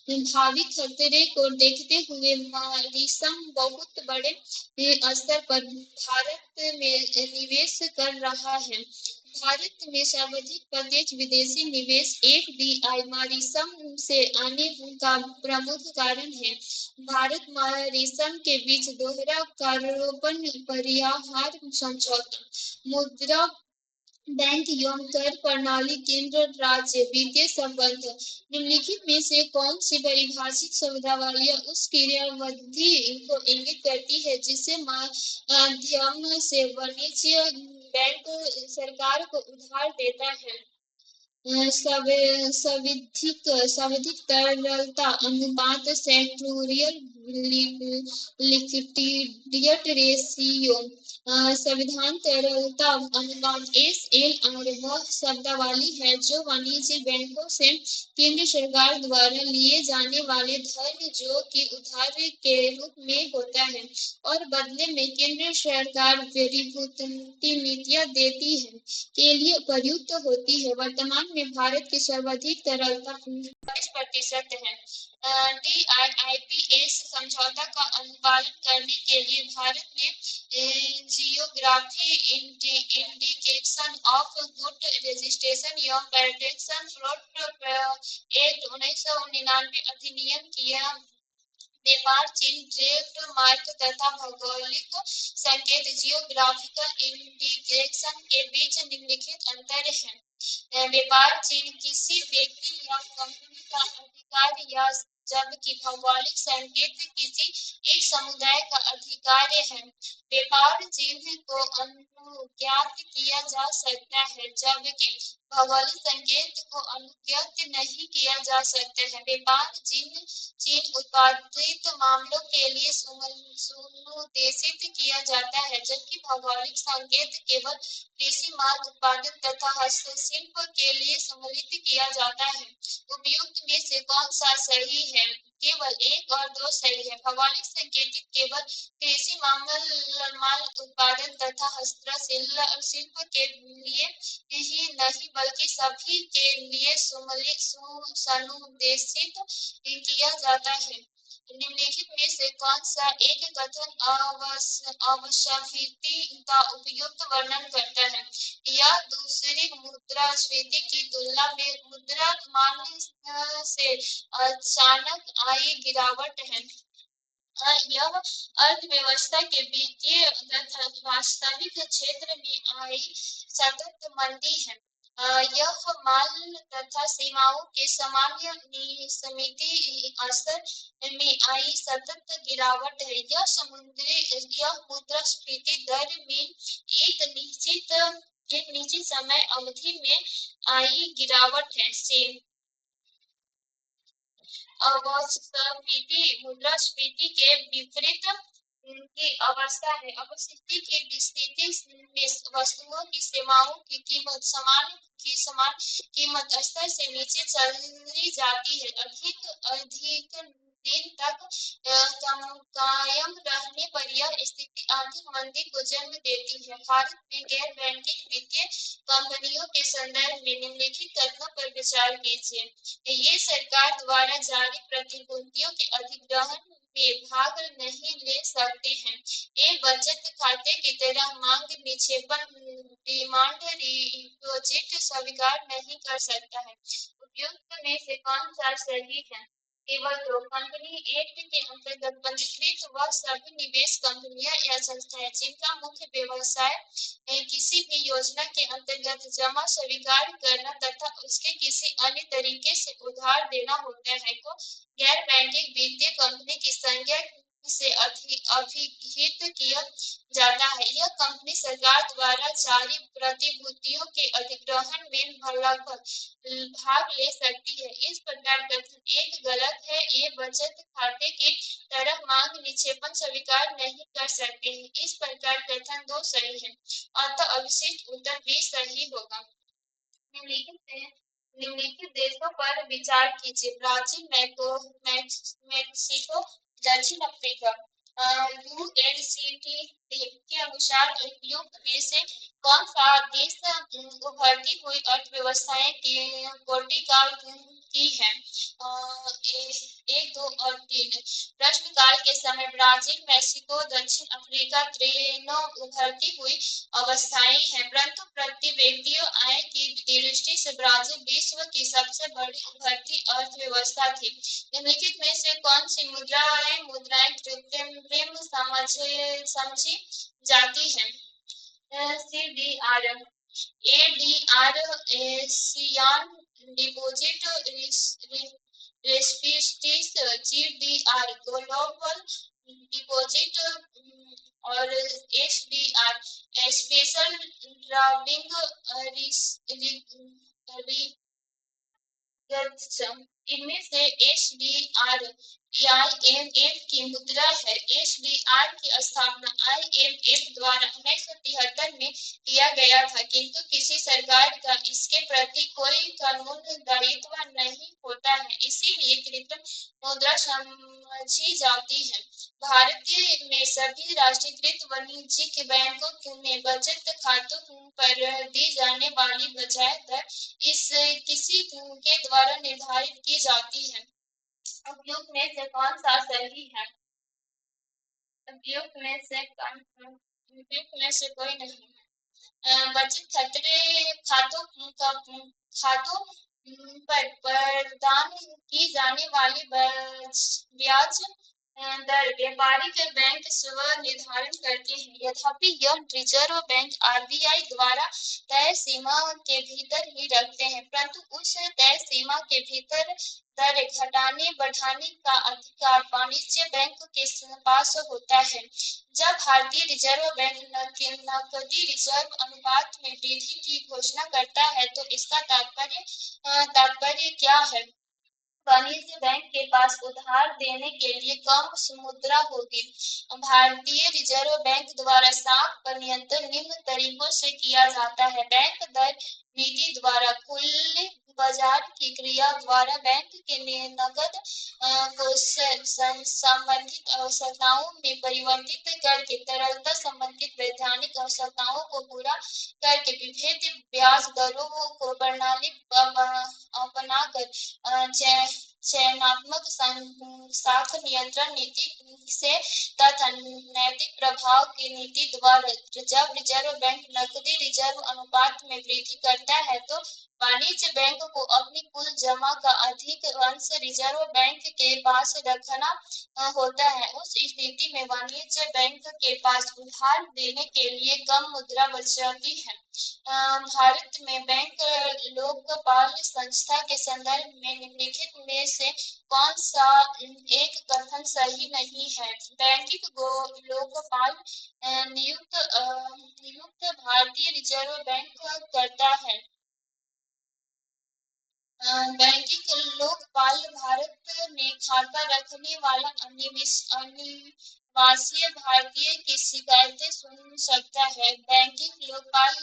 भावी खतरे को देखते हुए मॉरिशस बहुत बड़े स्तर पर भारत में निवेश कर रहा है। भारत में सर्वाधिक प्रत्यक्ष विदेशी निवेश FDI मॉरिशस से आने का प्रमुख कारण है। भारत मॉरिशस के बीच दोहरा करारोपण परिहार समझौता, मुद्रा बैंक एवं कर प्रणाली, केंद्र राज्य वित्तीय संबंध। निम्नलिखित में से कौन सी परिभाषित शब्दावली उस क्रियाविधि को इंगित करती है जिससे माध्यम से वाणिज्य बैंक सरकार को उधार देता है? सावधिक तरलता अनुपात, सेक्टोरियल लिक्विडिटी रेशियो, संविधान तरलता अनुपात। SLR वह शब्दावली है जो वाणिज्य बैंकों से केंद्र सरकार द्वारा लिए जाने वाले धन जो कि उधार के रूप में होता है और बदले में केंद्र सरकार प्रतिभूति नीतियां देती है के लिए प्रयुक्त होती है। वर्तमान में भारत की सर्वाधिक तरलता 40% है। DIPS समझौता का अनुपालन करने के लिए भारत ने geography indication of good registration एवं प्रोटेक्शन फ्रॉड एक्ट 1999 अधिनियम किया। व्यापार चिन्ह, ट्रेडमार्क तथा भौगोलिक संकेत जियोग्राफिकल इंडिकेशन के बीच निम्नलिखित अंतर है। व्यापार चिन्ह किसी व्यक्ति या कंपनी का अधिकार या जबकि भौगोलिक संकेत किसी एक समुदाय का अधिकार है। व्यापार चिन्ह को अनुज्ञात किया जा सकता है जबकि भौगोलिक संकेत को अनुज्ञात नहीं किया जा सकता है। व्यापार चिन्ह उत्पादित मामलों के लिए सुनिर्देशित किया जाता है जबकि भौगोलिक संकेत केवल कृषि माल उत्पादन तथा हस्तशिल्प के लिए सम्मिलित किया जाता है। उपयुक्त में से कौन सा सही है? केवल 1 और 2 सही है। भौगोलिक संकेत केवल कृषि माल उत्पादन तथा हस्तशिल्प के लिए ही नहीं बल्कि सभी के लिए सुनिर्देशित किया जाता है। निम्नलिखित में से कौन सा एक कथन अवस्फीति का उपयुक्त वर्णन करता है? यह दूसरी मुद्रास्फीति की तुलना में मुद्रा मान से अचानक आई गिरावट है। यह अर्थव्यवस्था के वित्तीय तथा वास्तविक क्षेत्र में आई सतत मंदी है। यह माल तथा सेवाओं के सामान्य समिति स्तर में आई सतत गिरावट है। यह मुद्रास्फीति दर में एक निश्चित समय अवधि में आई गिरावट है। मुद्रास्फीति के विपरीत की अवस्था है। अपस्फीति की स्थिति में वस्तुओं की सेवाओं की समान कीमत स्तर से नीचे चली जाती है। अधिक दिन तक कायम रहने पर यह स्थिति आर्थिक मंदी को जन्म देती है। भारत में गैर बैंकिंग वित्तीय कंपनियों के संदर्भ में निम्नलिखित कथनों पर विचार कीजिए। ये सरकार द्वारा जारी प्रतिभूतियों के अधिग्रहण में भाग नहीं ले सकते हैं। एक बचत खाते की तरह मांग निक्षेपण डिमांड डिपॉजिट स्वीकार नहीं कर सकता है। उपयुक्त में से कौन सा सही है? केवल दो। कंपनी एक्ट के अंतर्गत पंजीकृत वह सभी निवेश कंपनियां या संस्थाएं जिनका मुख्य व्यवसाय किसी भी योजना के अंतर्गत जमा स्वीकार करना तथा उसके किसी अन्य तरीके से उधार देना होता है को गैर बैंकिंग वित्तीय कंपनी की संज्ञा से अभिहित किया जाता है। यह कंपनी सरकार द्वारा जारी प्रतिभूतियों के अधिग्रहण में लगभग भाग ले सकती है। इस प्रकार कथन एक गलत है। ये बचत खाते की तरह मांग निक्षेपण स्वीकार नहीं कर सकते हैं। इस प्रकार कथन दो सही है, अतः अवशिष्ट उत्तर भी सही होगा। निम्नलिखित देशों पर विचार कीजिए। ब्राजील, मैक्सिको, दक्षिण अफ्रीका। यूएनसीटीडी के अनुसार उपयुक्त में से कौन सा देश उभरती हुई अर्थव्यवस्थाएं की कोटि की है? एक, दो और तीन। प्रश्नकाल के समय ब्राजील, मैक्सिको, दक्षिण अफ्रीका तीनों उभरती हुई अवस्थाएं हैं, परंतु प्रति व्यक्ति आय की दृष्टि से ब्राजील विश्व की सबसे बड़ी उभरती अर्थव्यवस्था थी। निम्नलिखित में से कौन सी मुद्राएं कृत्रिम समझी जाती है? CDR, ADR, Asian deposit receipts, GDR, global deposit और SDR, स्पेशल ड्राफ्टिंग इनमें से SDR IMF की मुद्रा है। SDR की स्थापना IMF द्वारा 1973 में किया गया था, किंतु किसी सरकार का इसके प्रति कोई कानूनी दायित्व नहीं होता है, इसीलिए कृत्रिम मुद्रा समझी जाती है। भारत में सभी राष्ट्रीयकृत वाणिज्यिक बैंकों में बचत खातों पर दी जाने वाली ब्याज दर किसी के द्वारा निर्धारित की जाती है। उपयुक्त में से कौन सा सही है? उपयुक्त में से कोई नहीं है। बचत खातों पर प्रदान की जाने वाली ब्याज दर व्यापारिक बैंक स्व निर्धारण करते हैं, यद्यपि यह रिजर्व बैंक RBI द्वारा तय सीमा के भीतर ही रखते हैं, परंतु उस तय सीमा के भीतर दर घटाने बढ़ाने का अधिकार वाणिज्य बैंक के पास होता है। जब भारतीय रिजर्व बैंक नकदी रिजर्व अनुपात में वृद्धि की घोषणा करता है तो इसका तात्पर्य क्या है? वाणिज्य बैंक के पास उधार देने के लिए कम मुद्रा होगी। भारतीय रिजर्व बैंक द्वारा साख पर नियंत्रण निम्न तरीकों से किया जाता है। बैंक दर नीति द्वारा खुले बाजार की क्रिया द्वारा बैंक के नकद को संबंधित आवश्यकताओं में परिवर्तित करके तरलता संबंधित वैधानिक आवश्यकताओं को पूरा करके विभिन्न ब्याज दरों को प्रणाली अपनाकर चयनात्मक साख नियंत्रण नीति से तथा नैतिक प्रभाव की नीति द्वारा जब रिजर्व बैंक नकदी रिजर्व अनुपात में वृद्धि करता है तो वाणिज्य बैंक को अपनी कुल जमा का अधिक अंश रिजर्व बैंक के पास रखना होता है। उस स्थिति में वाणिज्य बैंक के पास उधार देने के लिए कम मुद्रा बचती है। भारत में बैंक लोकपाल संस्था के संदर्भ में निम्नलिखित में से कौन सा एक कथन सही नहीं है? बैंकिंग लोकपाल नियुक्त भारतीय रिजर्व बैंक करता है। बैंकिंग लोकपाल भारत में खाता रखने वाला अनिवासी भारतीय की शिकायतें सुन सकता है। बैंकिंग लोकपाल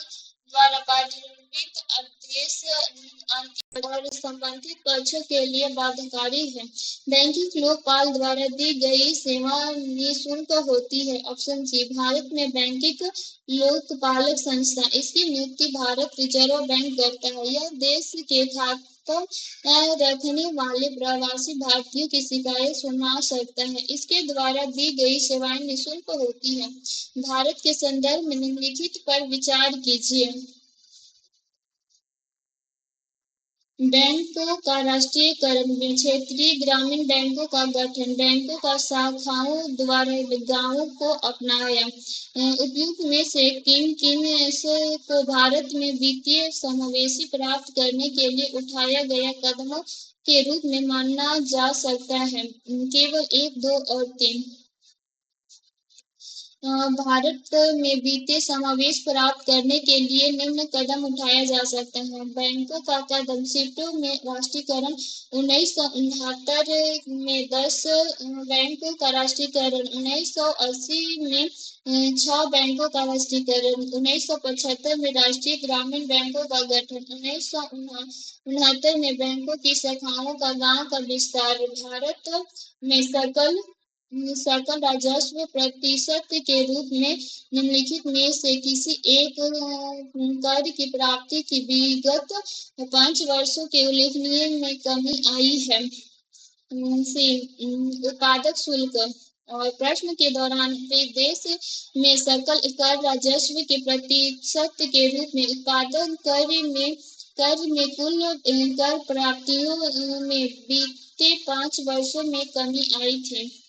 द्वारा पारित आदेश अंतिम और संबंधित पक्षों के लिए बाध्यकारी है। बैंकिंग लोकपाल द्वारा दी गई सेवा निःशुल्क होती है। ऑप्शन सी, भारत में बैंकिंग लोकपालक संस्था, इसकी नियुक्ति भारत रिजर्व बैंक करता है। यह देश के खाता रखने वाले प्रवासी भारतीयों की शिकायत सुना सकता है। इसके द्वारा दी गई सेवाएं निःशुल्क होती है। भारत के संदर्भ में निम्नलिखित पर विचार कीजिए। बैंकों का राष्ट्रीयकरण, क्षेत्रीय ग्रामीण बैंकों का गठन, बैंकों का शाखाओं द्वारा गांवों को अपनाया। उपयुक्त में से किन किन को भारत में वित्तीय समावेशी प्राप्त करने के लिए उठाया गया कदमों के रूप में माना जा सकता है? केवल 1, 2 और 3। भारत में वित्तीय समावेश प्राप्त करने के लिए निम्न कदम उठाया जा सकता है। बैंकों का कदम, सीटों में राष्ट्रीयकरण, 1969 में 10 बैंकों का राष्ट्रीयकरण, 1980 में 6 बैंकों का राष्ट्रीयकरण, 1975 में राष्ट्रीय ग्रामीण बैंकों का गठन, 1969 में बैंकों की शाखाओं का गांव का विस्तार। भारत में सकल राजस्व प्रतिशत के रूप में निम्नलिखित में से किसी एक कर की प्राप्ति की विगत 5 वर्षों के उल्लेखनीय में कमी आई है? उत्पादक शुल्क। और प्रश्न के दौरान देश में सकल कर राजस्व के प्रतिशत के रूप में उत्पादन कर में कुल कर प्राप्तियों में बीते 5 वर्षों में कमी आई थी।